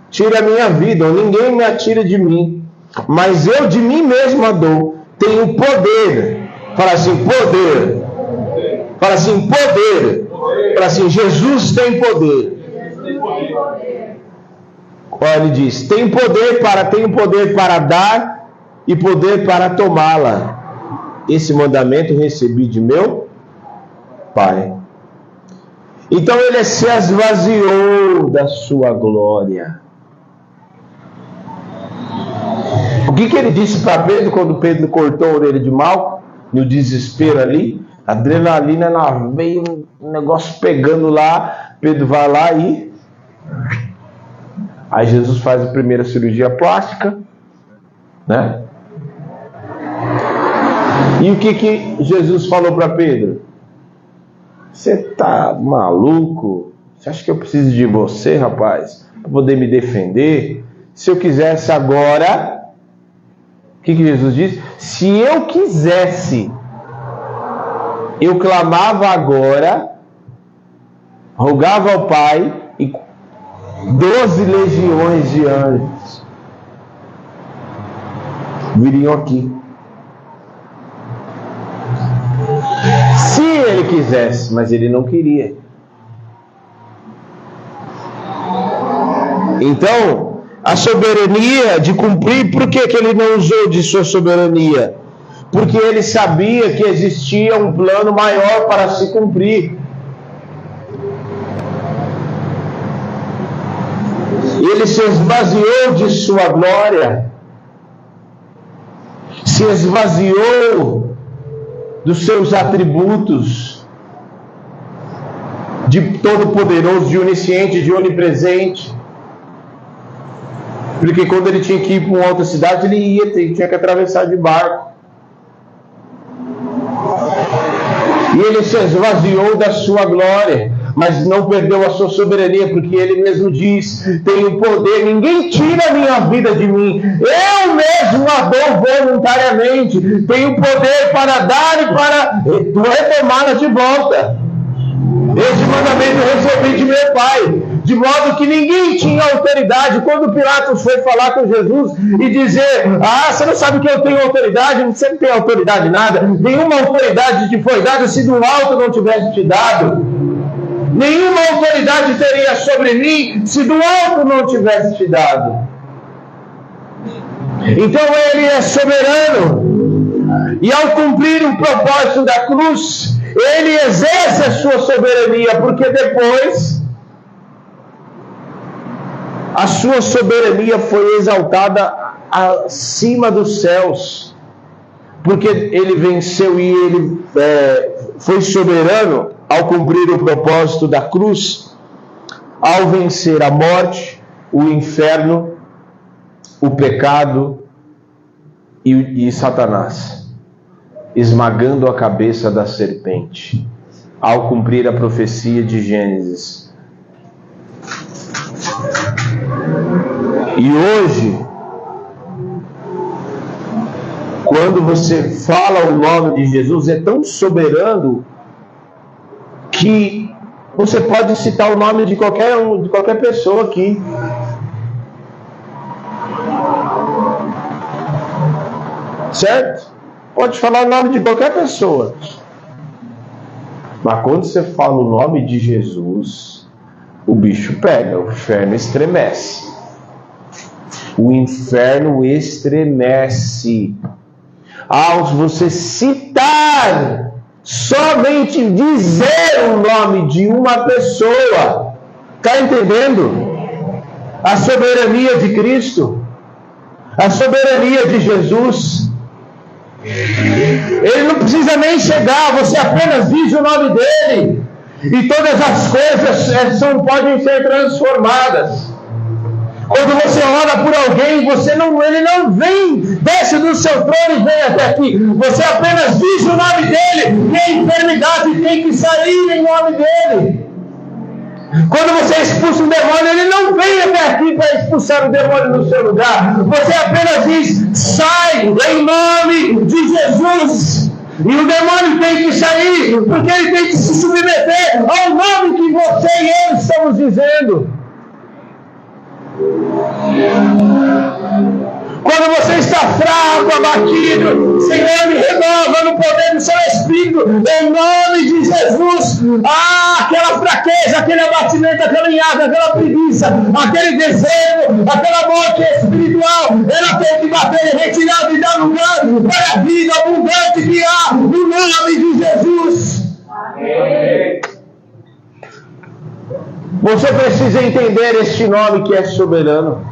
tira a minha vida, ou ninguém me atira de mim, mas eu de mim mesmo a dou. Tenho poder. Fala assim, poder. Fala assim, poder. Fala assim, Jesus tem poder. Olha, ele diz, tenho poder para dar e poder para tomá-la. Esse mandamento recebi de meu Pai. Então ele se esvaziou da sua glória. O que ele disse para Pedro quando Pedro cortou a orelha de Malco? No desespero ali, a adrenalina na veia, um negócio pegando lá. Pedro vai lá e... Aí Jesus faz a primeira cirurgia plástica, E o que Jesus falou para Pedro? Você tá maluco? Você acha que eu preciso de você, rapaz, para poder me defender? Se eu quisesse agora... O que Jesus disse? Se eu quisesse, eu clamava agora, rogava ao Pai, e 12 legiões de anjos viriam aqui. Se ele quisesse, mas ele não queria. Então, a soberania de cumprir, por que ele não usou de sua soberania? Porque ele sabia que existia um plano maior para se cumprir. Ele se esvaziou de sua glória, se esvaziou dos seus atributos de todo-poderoso, de onisciente, de onipresente. Porque quando ele tinha que ir para uma outra cidade, ele tinha que atravessar de barco. E ele se esvaziou da sua glória, mas não perdeu a sua soberania, porque ele mesmo diz, tenho poder, ninguém tira a minha vida de mim, eu mesmo a dou voluntariamente, tenho poder para dar e para retomá-la de volta. Esse mandamento eu recebi de meu Pai. de modo que ninguém tinha autoridade. Quando Pilatos foi falar com Jesus e dizer: você não sabe que eu tenho autoridade? Você não tem autoridade nada. Nenhuma autoridade te foi dada se do alto não tivesse te dado. Nenhuma autoridade teria sobre mim se do alto não tivesse te dado. Então ele é soberano, e ao cumprir o propósito da cruz, ele exerce a sua soberania, porque depois a sua soberania foi exaltada acima dos céus, porque ele venceu e ele foi soberano ao cumprir o propósito da cruz, ao vencer a morte, o inferno, o pecado e Satanás, esmagando a cabeça da serpente, ao cumprir a profecia de Gênesis. E hoje, quando você fala o nome de Jesus, é tão soberano que você pode citar o nome de qualquer pessoa aqui. Certo? Pode falar o nome de qualquer pessoa. Mas quando você fala o nome de Jesus, o bicho pega, o inferno estremece. O inferno estremece. Ao você citar, somente dizer o nome de uma pessoa, está entendendo? A soberania de Cristo, a soberania de Jesus. Ele não precisa nem chegar, você apenas diz o nome dele e todas as coisas podem ser transformadas. Quando você ora por alguém, ele não vem, desce do seu trono e vem até aqui. Você apenas diz o nome dele e a enfermidade tem que sair em nome dele. Quando você expulsa um demônio, ele não vem até aqui para expulsar o demônio no seu lugar. Você apenas diz: sai em nome de Jesus. E o demônio tem que sair, porque ele tem que se submeter ao nome que você e eu estamos dizendo. Quando você está fraco, abatido, Senhor, me renova no poder do seu Espírito, em nome de Jesus. Aquela fraqueza, aquele abatimento, aquela enhaga, aquela preguiça, aquele desejo, aquela morte espiritual, ela tem que bater e retirar e dar lugar para a vida abundante que há no nome de Jesus. Amém. Você precisa entender este nome que é soberano.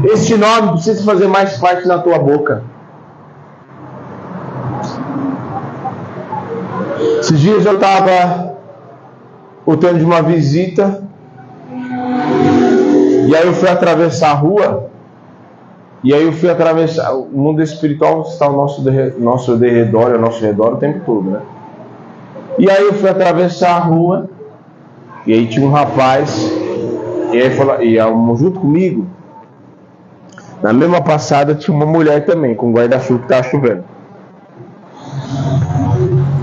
Este nome precisa fazer mais parte na tua boca. Esses dias eu estava voltando de uma visita, e aí eu fui atravessar a rua, e aí eu fui atravessar. O mundo espiritual está ao nosso redor o tempo todo, né? E aí eu fui atravessar a rua, e aí tinha um rapaz, e aí falou, junto comigo, na mesma passada tinha uma mulher também, com guarda-chuva que estava chovendo.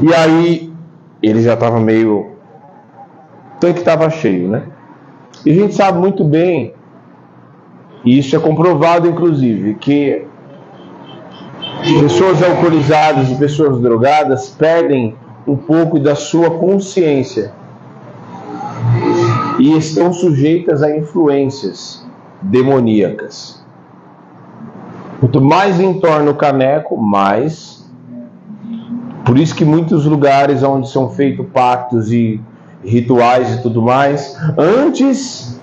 E aí, ele já estava meio... o tanque estava cheio, né? E a gente sabe muito bem, e isso é comprovado inclusive, que pessoas alcoolizadas e pessoas drogadas perdem um pouco da sua consciência e estão sujeitas a influências demoníacas. Quanto mais entorna o caneco, mais. Por isso que muitos lugares onde são feitos pactos e rituais e tudo mais, antes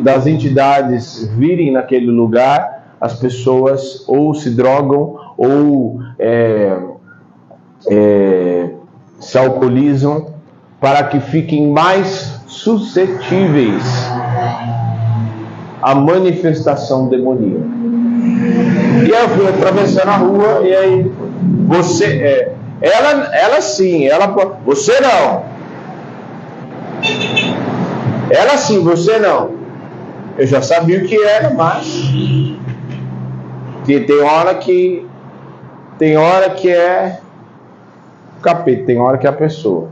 das entidades virem naquele lugar, as pessoas ou se drogam ou se alcoolizam para que fiquem mais suscetíveis à manifestação demoníaca. E aí eu fui atravessando a rua, e aí ela sim, você não. Ela sim, você não. Eu já sabia o que era, mas tem hora que é capeta, tem hora que é a pessoa,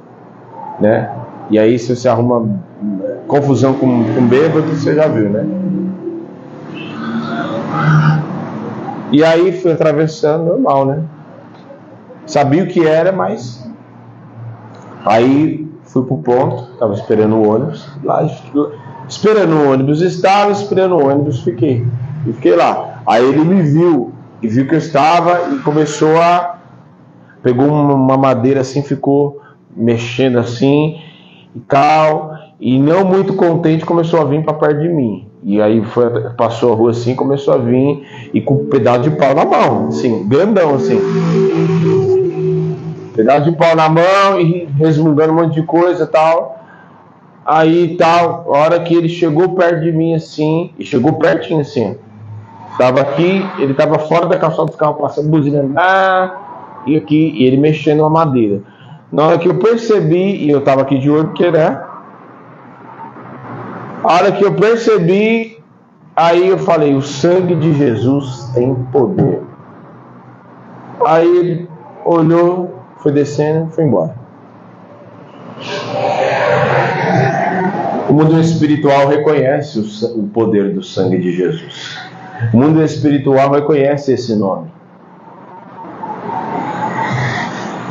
né? E aí se você arruma confusão com bêbado, você já viu, né? E aí fui atravessando, normal, né? Sabia o que era, mas... Aí fui pro ponto, estava esperando o ônibus. Lá, esperando o ônibus, estava esperando o ônibus, fiquei lá. Aí ele me viu, e viu que eu estava, e começou a... Pegou uma madeira assim, ficou mexendo assim, e tal... E não muito contente, começou a vir para perto de mim. E aí passou a rua assim, começou a vir, e com um pedaço de pau na mão, assim, grandão assim. Pedaço de pau na mão e resmungando um monte de coisa e tal. Aí tal, a hora que ele chegou perto de mim assim, e chegou pertinho assim, tava aqui, ele tava fora da calçada dos carros, passando, buzinando, e aqui, e ele mexendo na madeira. Na hora que eu percebi, e eu tava aqui de olho, porque, né? A hora que eu percebi, aí eu falei, o sangue de Jesus tem poder. Aí ele olhou, foi descendo e foi embora. O mundo espiritual reconhece o poder do sangue de Jesus. O mundo espiritual reconhece esse nome.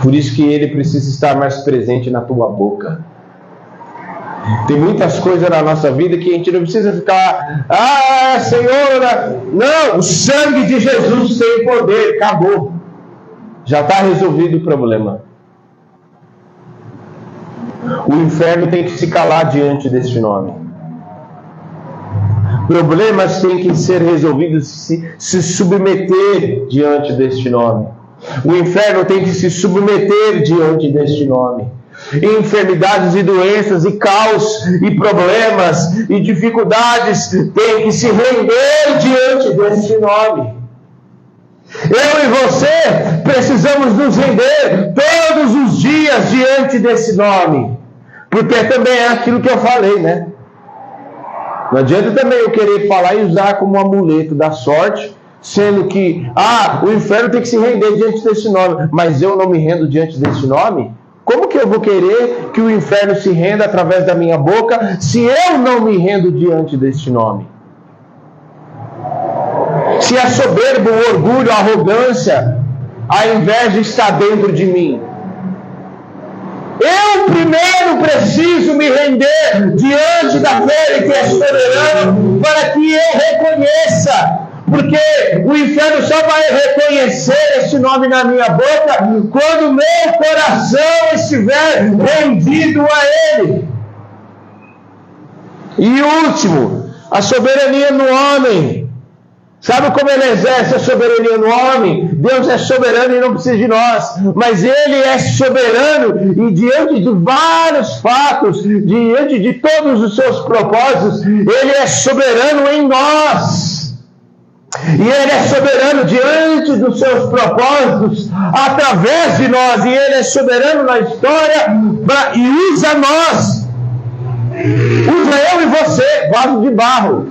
Por isso que ele precisa estar mais presente na tua boca. Tem muitas coisas na nossa vida que a gente não precisa ficar, Senhora, não, o sangue de Jesus tem poder, acabou. Já está resolvido o problema. O inferno tem que se calar diante deste nome. Problemas têm que ser resolvidos, se submeter diante deste nome. O inferno tem que se submeter diante deste nome. Enfermidades e doenças e caos e problemas e dificuldades têm que se render diante deste nome. Eu e você precisamos nos render todos os dias diante desse nome, porque também é aquilo que eu falei, né? Não adianta também eu querer falar e usar como um amuleto da sorte, sendo que o inferno tem que se render diante desse nome, mas eu não me rendo diante desse nome. Como que eu vou querer que o inferno se renda através da minha boca, se eu não me rendo diante deste nome? Se a soberba, o orgulho, a arrogância, a inveja está dentro de mim, eu primeiro preciso me render diante daquele que é soberano, para que eu reconheça. Porque o inferno só vai reconhecer esse nome na minha boca quando meu coração estiver rendido a Ele. E último, a soberania no homem. Sabe como Ele exerce a soberania no homem? Deus é soberano e não precisa de nós. Mas Ele é soberano e diante de vários fatos, diante de todos os seus propósitos, Ele é soberano em nós. E Ele é soberano diante dos seus propósitos, através de nós. E Ele é soberano na história e usa nós. Usa eu e você, vaso de barro.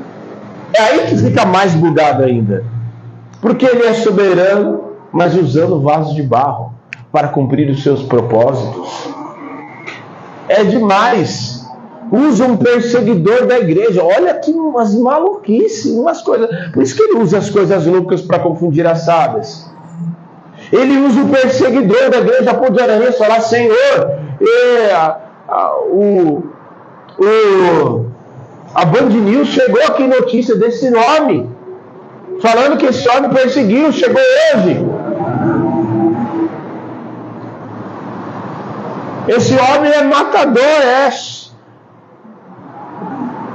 É aí que fica mais bugado ainda. Porque Ele é soberano, mas usando vaso de barro para cumprir os seus propósitos. É demais. Usa um perseguidor da igreja. Olha que umas maluquices, umas coisas. Por isso que ele usa as coisas loucas para confundir as sábias. Ele usa o perseguidor da igreja, pô, de Aranha, falar, Senhor, a Band News chegou aqui notícia desse nome, falando que esse homem perseguiu, chegou hoje. Esse homem é matador,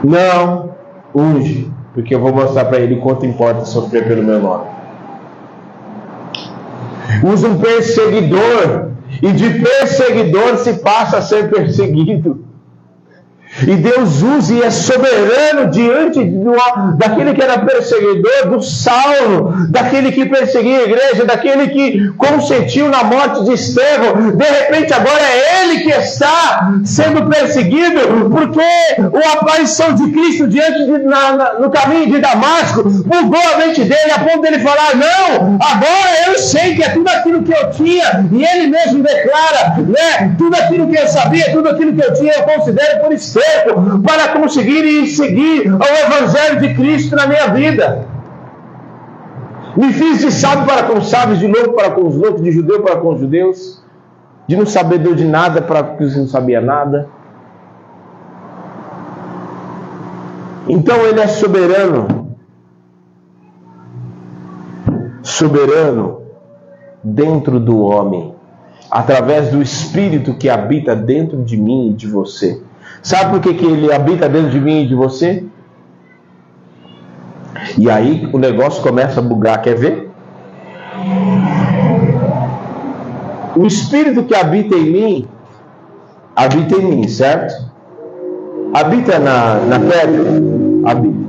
Não, unge, porque eu vou mostrar para ele quanto importa sofrer pelo meu nome. Usa um perseguidor, e de perseguidor se passa a ser perseguido. E Deus usa e é soberano diante daquele que era perseguidor, do Saulo, daquele que perseguia a igreja, daquele que consentiu na morte de Estevão. De repente agora é ele que está sendo perseguido, porque a aparição de Cristo no caminho de Damasco bugou a mente dele, a ponto dele falar, não, agora eu sei que é tudo aquilo que eu tinha, e Ele mesmo declara, né? Tudo aquilo que eu sabia, tudo aquilo que eu tinha, eu considero por esterco, para conseguir e seguir ao Evangelho de Cristo na minha vida. Me fiz de sábio para com os sábios, de louco para com os loucos, de judeu para com os judeus, de não sabedor de nada para com os que não sabia nada. Então Ele é soberano. Soberano dentro do homem, através do Espírito que habita dentro de mim e de você. Sabe por que Ele habita dentro de mim e de você? E aí o negócio começa a bugar, quer ver? O Espírito que habita em mim, certo? Habita na Pedro,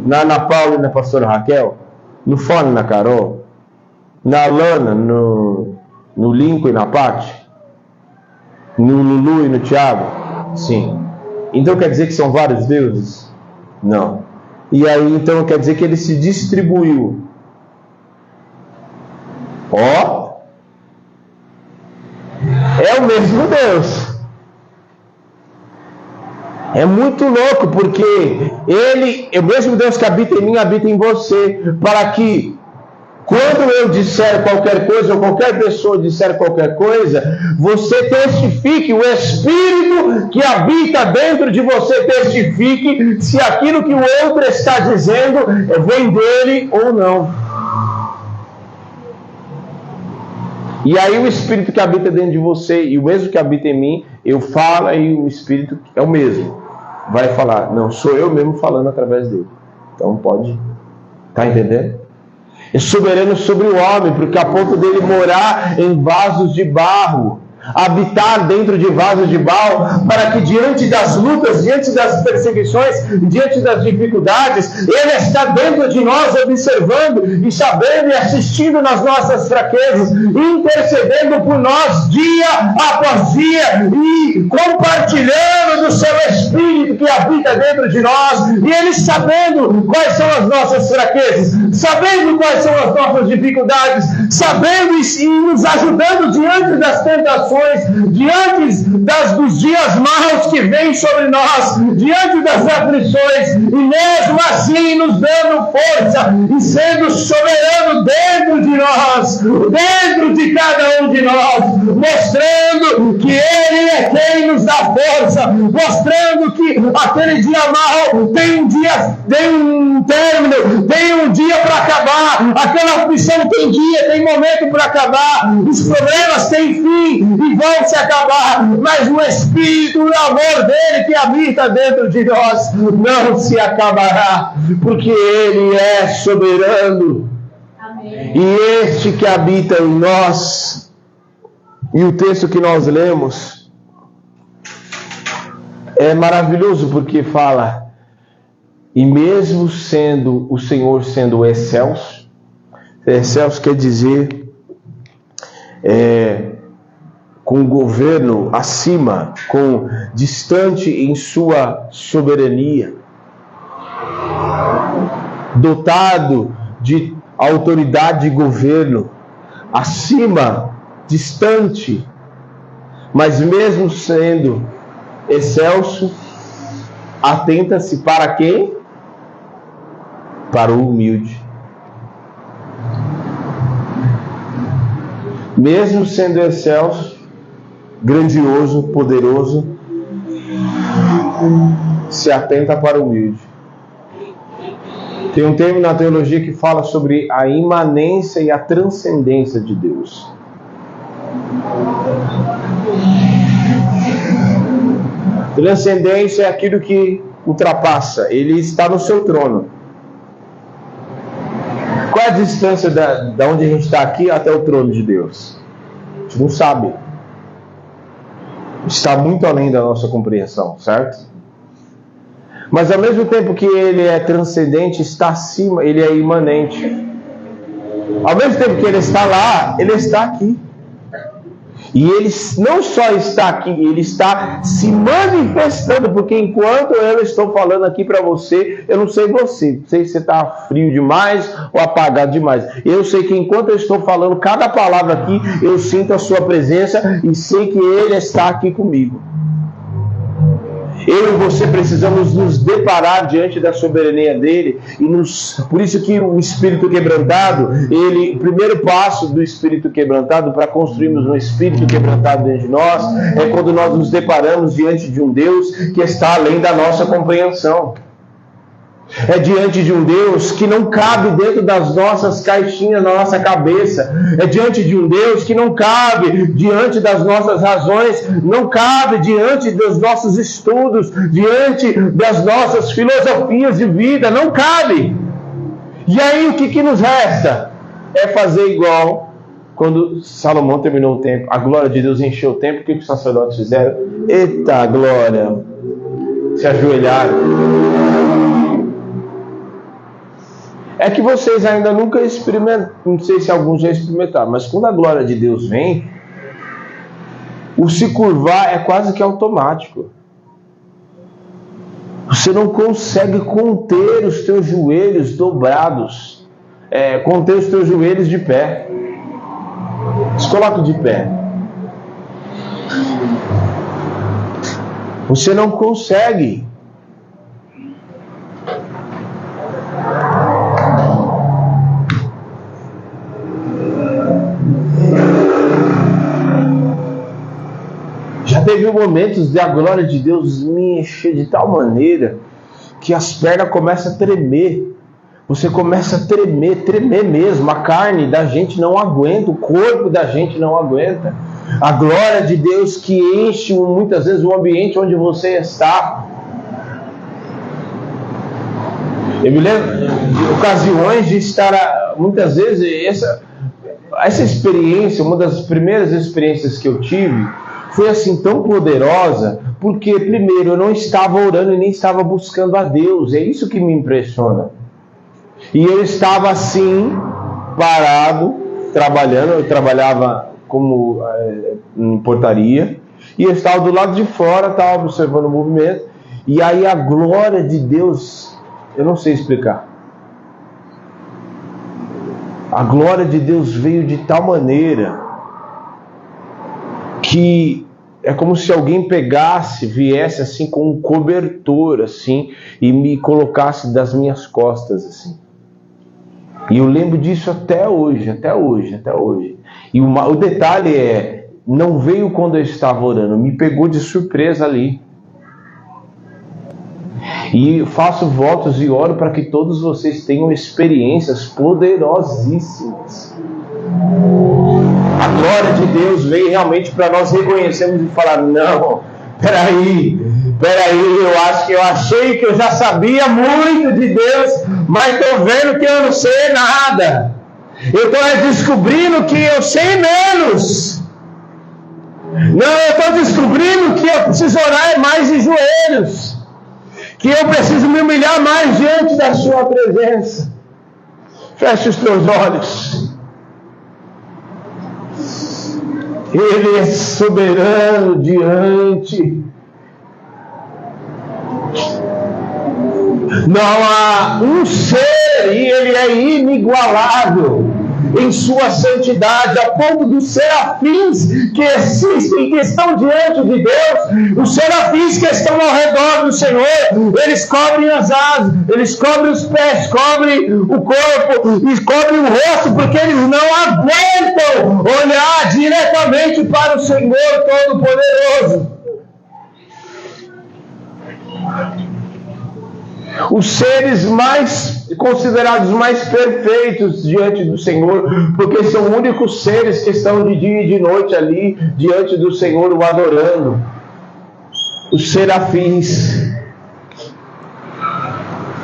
na Ana Paula e na pastora Raquel, no Fone, na Carol, na Alana, no Lincoln e na Paty, no Lulu e no Thiago? Sim. Então quer dizer que são vários deuses? Não. E aí então quer dizer que ele se distribuiu. Ó, é o mesmo Deus. É muito louco, porque Ele é o mesmo Deus que habita em mim, habita em você, para que quando eu disser qualquer coisa, ou qualquer pessoa disser qualquer coisa, você testifique, o Espírito que habita dentro de você testifique se aquilo que o outro está dizendo vem dele ou não. E aí o Espírito que habita dentro de você e o mesmo que habita em mim, eu falo e o Espírito é o mesmo. Vai falar, não, sou eu mesmo falando através dele. Então pode, tá entendendo? É soberano sobre o homem, porque a ponto dele morar em vasos de barro, habitar dentro de vasos de barro, para que diante das lutas, diante das perseguições, diante das dificuldades, Ele está dentro de nós, observando e sabendo e assistindo nas nossas fraquezas, intercedendo por nós dia após dia e compartilhando do seu Espírito que habita dentro de nós, e Ele sabendo quais são as nossas fraquezas, sabendo quais são as nossas dificuldades, sabendo e nos ajudando diante das tentações, diante dos dias maus que vêm sobre nós, diante das aflições, e mesmo assim nos dando força e sendo soberano dentro de nós, dentro de cada um de nós, mostrando que Ele é quem nos dá força, mostrando que aquele dia mau tem um término, tem um dia para acabar, aquela aflição tem momento para acabar, os problemas têm fim e vão se acabar, mas o Espírito, o amor dele que habita dentro de nós não se acabará, porque Ele é soberano. Amém. E este que habita em nós, e o texto que nós lemos é maravilhoso, porque fala, e mesmo sendo o Senhor sendo excelso quer dizer com o governo acima, com distante em sua soberania, dotado de autoridade e governo, acima, distante, mas mesmo sendo excelso, atenta-se para quem? Para o humilde. Mesmo sendo excelso, grandioso, poderoso, se atenta para o humilde. Tem um termo na teologia que fala sobre a imanência e a transcendência de Deus. Transcendência é aquilo que ultrapassa, Ele está no seu trono. Qual é a distância da onde a gente está aqui até o trono de Deus? A gente não sabe. Está muito além da nossa compreensão, certo? Mas ao mesmo tempo que Ele é transcendente, está acima, Ele é imanente. Ao mesmo tempo que Ele está lá, Ele está aqui. E Ele não só está aqui, Ele está se manifestando, porque enquanto eu estou falando aqui para você, eu não sei você, não sei se você está frio demais ou apagado demais. Eu sei que enquanto eu estou falando cada palavra aqui, eu sinto a sua presença e sei que Ele está aqui comigo. Eu e você precisamos nos deparar diante da soberania dele, por isso que o espírito quebrantado, o primeiro passo do espírito quebrantado para construirmos um espírito quebrantado dentro de nós, é quando nós nos deparamos diante de um Deus que está além da nossa compreensão. É diante de um Deus que não cabe dentro das nossas caixinhas na nossa cabeça. É diante de um Deus que não cabe diante das nossas razões, não cabe diante dos nossos estudos, diante das nossas filosofias de vida, não cabe. E aí o que nos resta? É fazer igual quando Salomão terminou o templo, a glória de Deus encheu o templo. O que os sacerdotes fizeram? Eita glória! Se ajoelharam. É que vocês ainda nunca experimentaram, não sei se alguns já experimentaram, mas quando a glória de Deus vem, o se curvar é quase que automático. Você não consegue conter os teus joelhos dobrados, conter os teus joelhos de pé. Se coloque de pé. Você não consegue. Já teve momentos de a glória de Deus me encher de tal maneira que as pernas começam a tremer. Você começa a tremer mesmo. A carne da gente não aguenta, o corpo da gente não aguenta. A glória de Deus que enche muitas vezes o ambiente onde você está. Eu me lembro de ocasiões de estar, muitas vezes, essa experiência, uma das primeiras experiências que eu tive, foi assim tão poderosa, porque primeiro eu não estava orando e nem estava buscando a Deus. É isso que me impressiona. E eu estava assim, parado, trabalhando. Eu trabalhava como em portaria, e eu estava do lado de fora, estava observando o movimento, e aí a glória de Deus, eu não sei explicar. A glória de Deus veio de tal maneira que é como se alguém viesse assim com um cobertor assim e me colocasse das minhas costas assim. E eu lembro disso até hoje. E o detalhe é, não veio quando eu estava orando, me pegou de surpresa ali. E faço votos e oro para que todos vocês tenham experiências poderosíssimas. A glória de Deus veio realmente para nós reconhecermos e falar: não, peraí, eu acho que eu achei que eu já sabia muito de Deus, mas estou vendo que eu não sei nada. Eu estou descobrindo que eu sei menos. Não, eu estou descobrindo que eu preciso orar mais de joelhos, que eu preciso me humilhar mais diante da sua presença. Feche os teus olhos. Ele é soberano diante. Não há um ser, e ele é inigualável em sua santidade, a ponto dos serafins que existem, que estão diante de Deus, os serafins que estão ao redor do Senhor, eles cobrem as asas, eles cobrem os pés, cobrem o corpo e cobrem o rosto, porque eles não aguentam olhar diretamente para o Senhor Todo-Poderoso. Os seres considerados mais perfeitos diante do Senhor, porque são únicos seres que estão de dia e de noite ali diante do Senhor o adorando. Os serafins.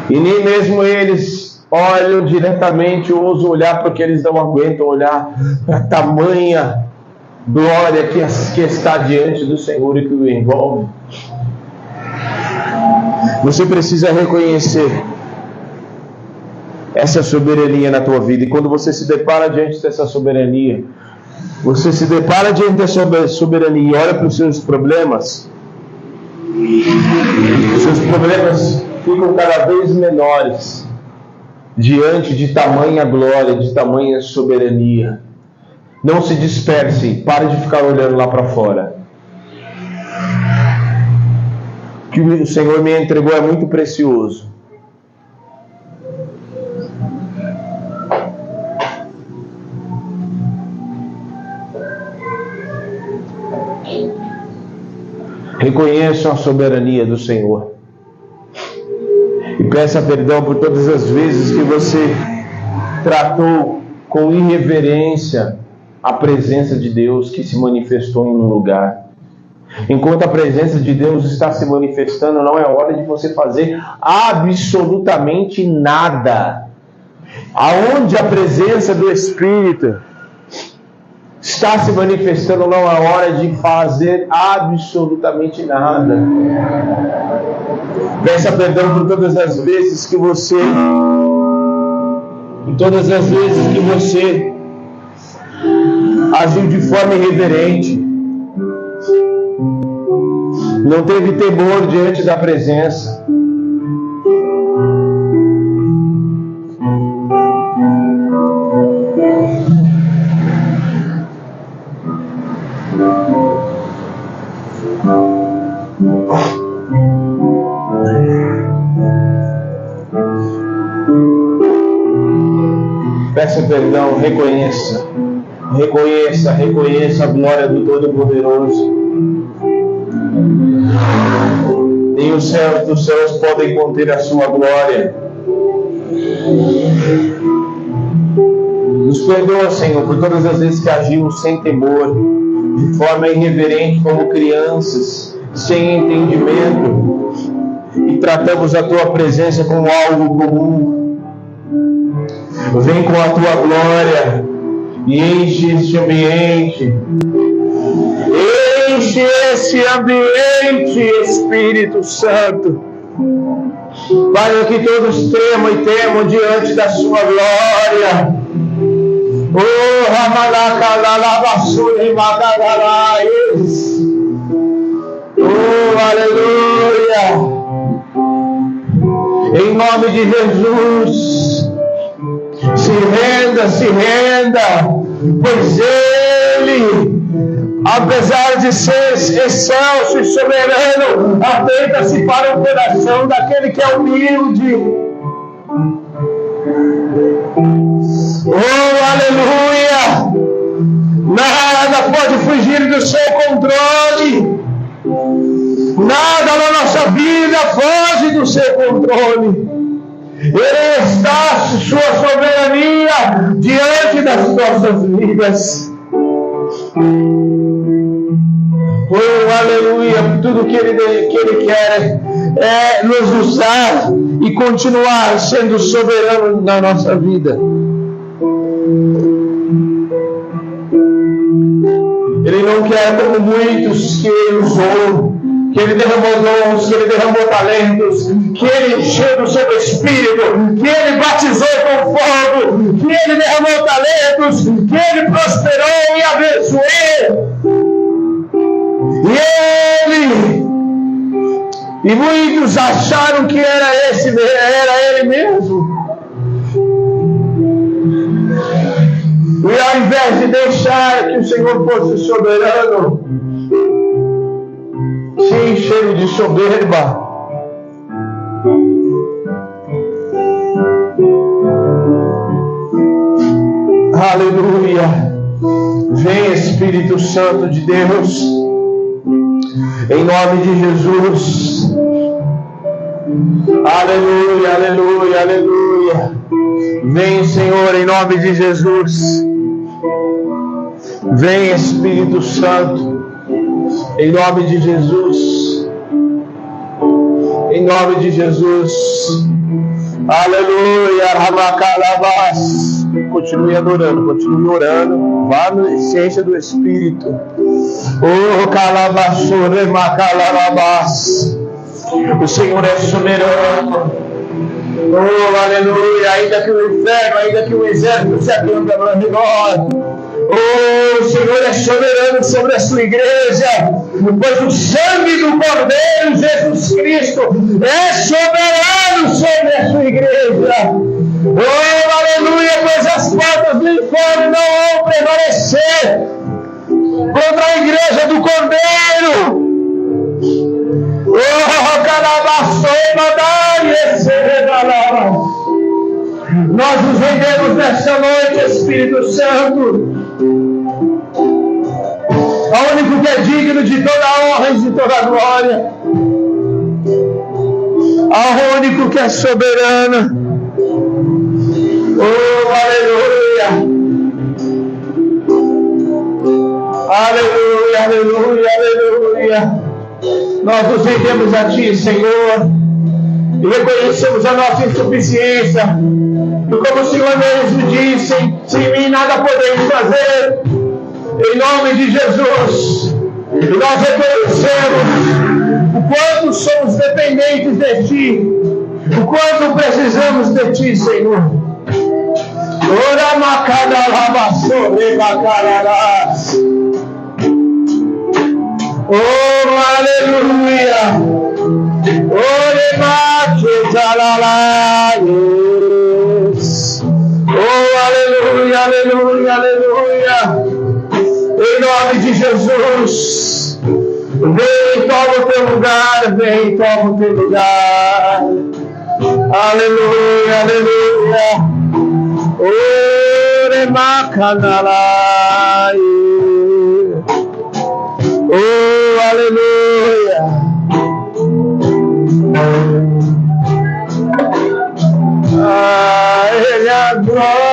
E nem mesmo eles olham diretamente, ousam olhar, porque eles não aguentam olhar para a tamanha glória que está diante do Senhor e que o envolve. Você precisa reconhecer essa soberania na tua vida. E quando você se depara diante dessa soberania, você se depara diante da soberania e olha para os seus problemas, os seus problemas ficam cada vez menores diante de tamanha glória, de tamanha soberania. Não se disperse, pare de ficar olhando lá para fora. O que o Senhor me entregou é muito precioso. Reconheça a soberania do Senhor. E peça perdão por todas as vezes que você tratou com irreverência a presença de Deus que se manifestou em um lugar. Enquanto a presença de Deus está se manifestando, não é hora de você fazer absolutamente nada. Aonde a presença do Espírito está se manifestando, não é hora de fazer absolutamente nada. Peça perdão por todas as vezes que você agiu de forma irreverente, não teve temor diante da presença. Peça perdão, reconheça a glória do Todo-Poderoso. Nem os céus dos céus podem conter a sua glória. Nos perdoa, Senhor, por todas as vezes que agimos sem temor, de forma irreverente, como crianças, sem entendimento, e tratamos a Tua presença como algo comum. Vem com a Tua glória e enche este ambiente. Enche esse ambiente, Espírito Santo, para que todos tremam e temam diante da Sua glória. Oh, oh, aleluia. Em nome de Jesus, se renda, pois Ele, apesar de ser excelso e soberano, atenta-se para o coração daquele que é humilde. Oh, aleluia! Nada pode fugir do seu controle. Nada na nossa vida foge do seu controle. Ele está, sua soberania, diante das nossas vidas. Oh, aleluia! Tudo que Ele quer é nos usar e continuar sendo soberano na nossa vida. Ele não quer como muitos que Ele usou, que Ele derramou dons, que Ele derramou talentos, que Ele encheu do seu Espírito, que Ele batizou com fogo, que Ele derramou talentos, que Ele prosperou e abençoou. E muitos acharam que era Ele mesmo. E ao invés de deixar que o Senhor fosse soberano, se encheram de soberba. Aleluia! Vem, Espírito Santo de Deus, em nome de Jesus. Aleluia, aleluia, aleluia. Vem, Senhor, em nome de Jesus. Vem, Espírito Santo, em nome de Jesus. Em nome de Jesus. Aleluia, Ramacalabás. Continue adorando, continue orando. Vá na essência do Espírito. Oh, Calabasure, Macalabás. O Senhor é soberano. Oh, aleluia. Ainda que o inferno, ainda que o exército se acampe ao redor, oh,
soberano sobre a sua igreja, pois o sangue do Cordeiro Jesus Cristo é soberano sobre a sua igreja. Oh, aleluia, pois as portas do inferno não vão prevalecer contra a igreja do Cordeiro. Oh, nós nos rendemos nesta noite, Espírito Santo, ao único que é digno de toda a honra e de toda a glória, ao único que é soberano. Oh, aleluia, aleluia, aleluia, aleluia. Nós nos rendemos a Ti, Senhor, e reconhecemos a nossa insuficiência. E como o Senhor mesmo disse, sem mim nada podemos fazer. Em nome de Jesus, e nós reconhecemos o quanto somos dependentes de Ti, o quanto precisamos de Ti, Senhor. Ora macadalabassore macararás. Oh, aleluia! Ore maquezalalaies. Oh, aleluia, aleluia, aleluia! Em nome de Jesus, vem, toma o teu lugar, vem, toma o teu lugar. Aleluia, aleluia. Ore macanalai. Oh, aleluia. Ele é glória.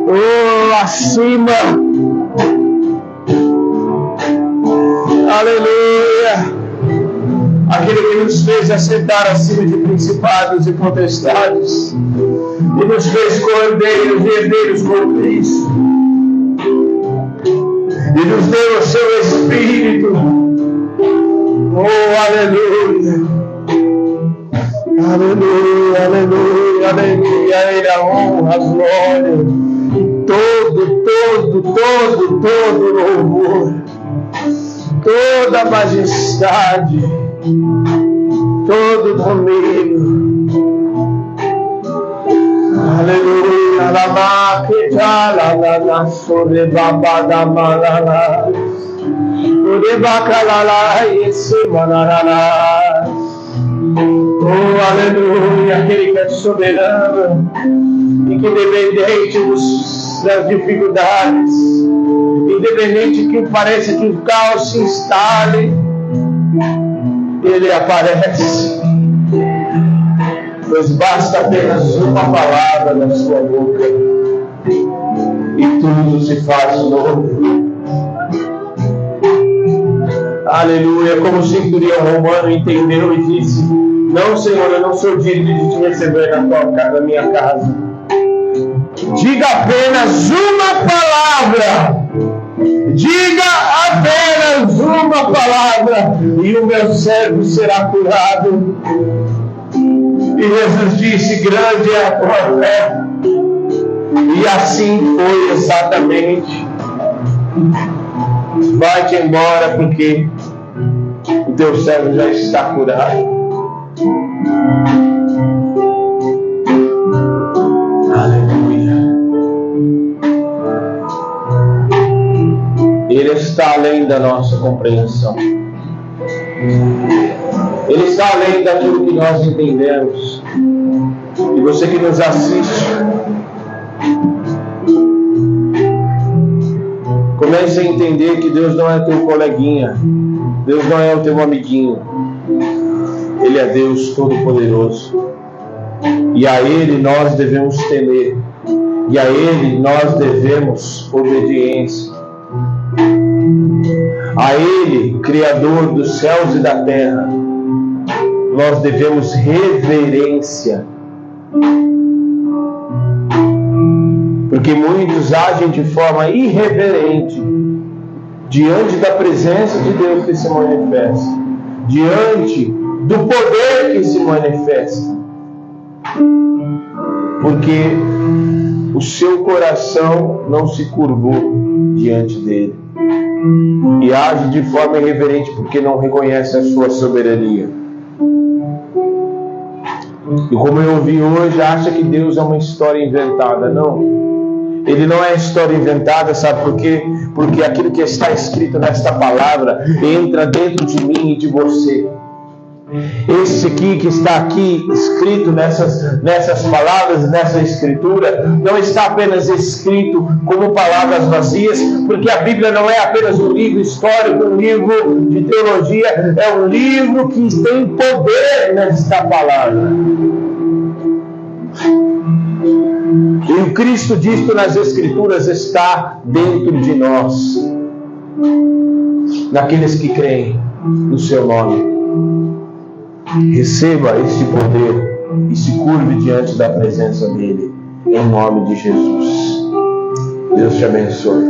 Oh, acima. Aleluia. Aquele que nos fez assentar acima de principados e potestades e nos fez cordeiros e herdeiros com Cristo e nos deu o seu Espírito. Oh, aleluia. Aleluia, aleluia, aleluia. A Ele a honra, a glória, todo louvor, toda a majestade, todo domínio. Aleluia, lama que jala la sobre babada malala, sobre bacalala e se manarala. Oh, aleluia, aquele que é soberano e que independente das dificuldades, independente que pareça que o caos se instale, Ele aparece, pois basta apenas uma palavra da sua boca e tudo se faz novo. Aleluia, como o centurião romano entendeu e disse: não, Senhor, eu não sou digno de te receber na minha casa. Diga apenas uma palavra. Diga apenas uma palavra e o meu servo será curado. E Jesus disse: grande é a tua fé. E assim foi exatamente. Vai-te embora, porque o teu servo já está curado. Aleluia. Ele está além da nossa compreensão. Ele está além daquilo que nós entendemos. E você que nos assiste, comece a entender que Deus não é teu coleguinha, Deus não é o teu amiguinho. Ele é Deus Todo-Poderoso. E a Ele nós devemos temer. E a Ele nós devemos obediência. A Ele, Criador dos céus e da terra, nós devemos reverência. Porque muitos agem de forma irreverente diante da presença de Deus que se manifesta, diante do poder que se manifesta, porque o seu coração não se curvou diante dele e age de forma irreverente porque não reconhece a sua soberania. E como eu ouvi hoje, acha que Deus é uma história inventada. Não. Ele não é história inventada, sabe por quê? Porque aquilo que está escrito nesta palavra entra dentro de mim e de você. Esse aqui que está aqui escrito nessas palavras, nessa escritura, não está apenas escrito como palavras vazias, porque a Bíblia não é apenas um livro histórico, um livro de teologia, é um livro que tem poder nesta palavra. E o Cristo dito nas Escrituras está dentro de nós, naqueles que creem no seu nome. Receba este poder e se curve diante da presença dele, em nome de Jesus. Deus te abençoe.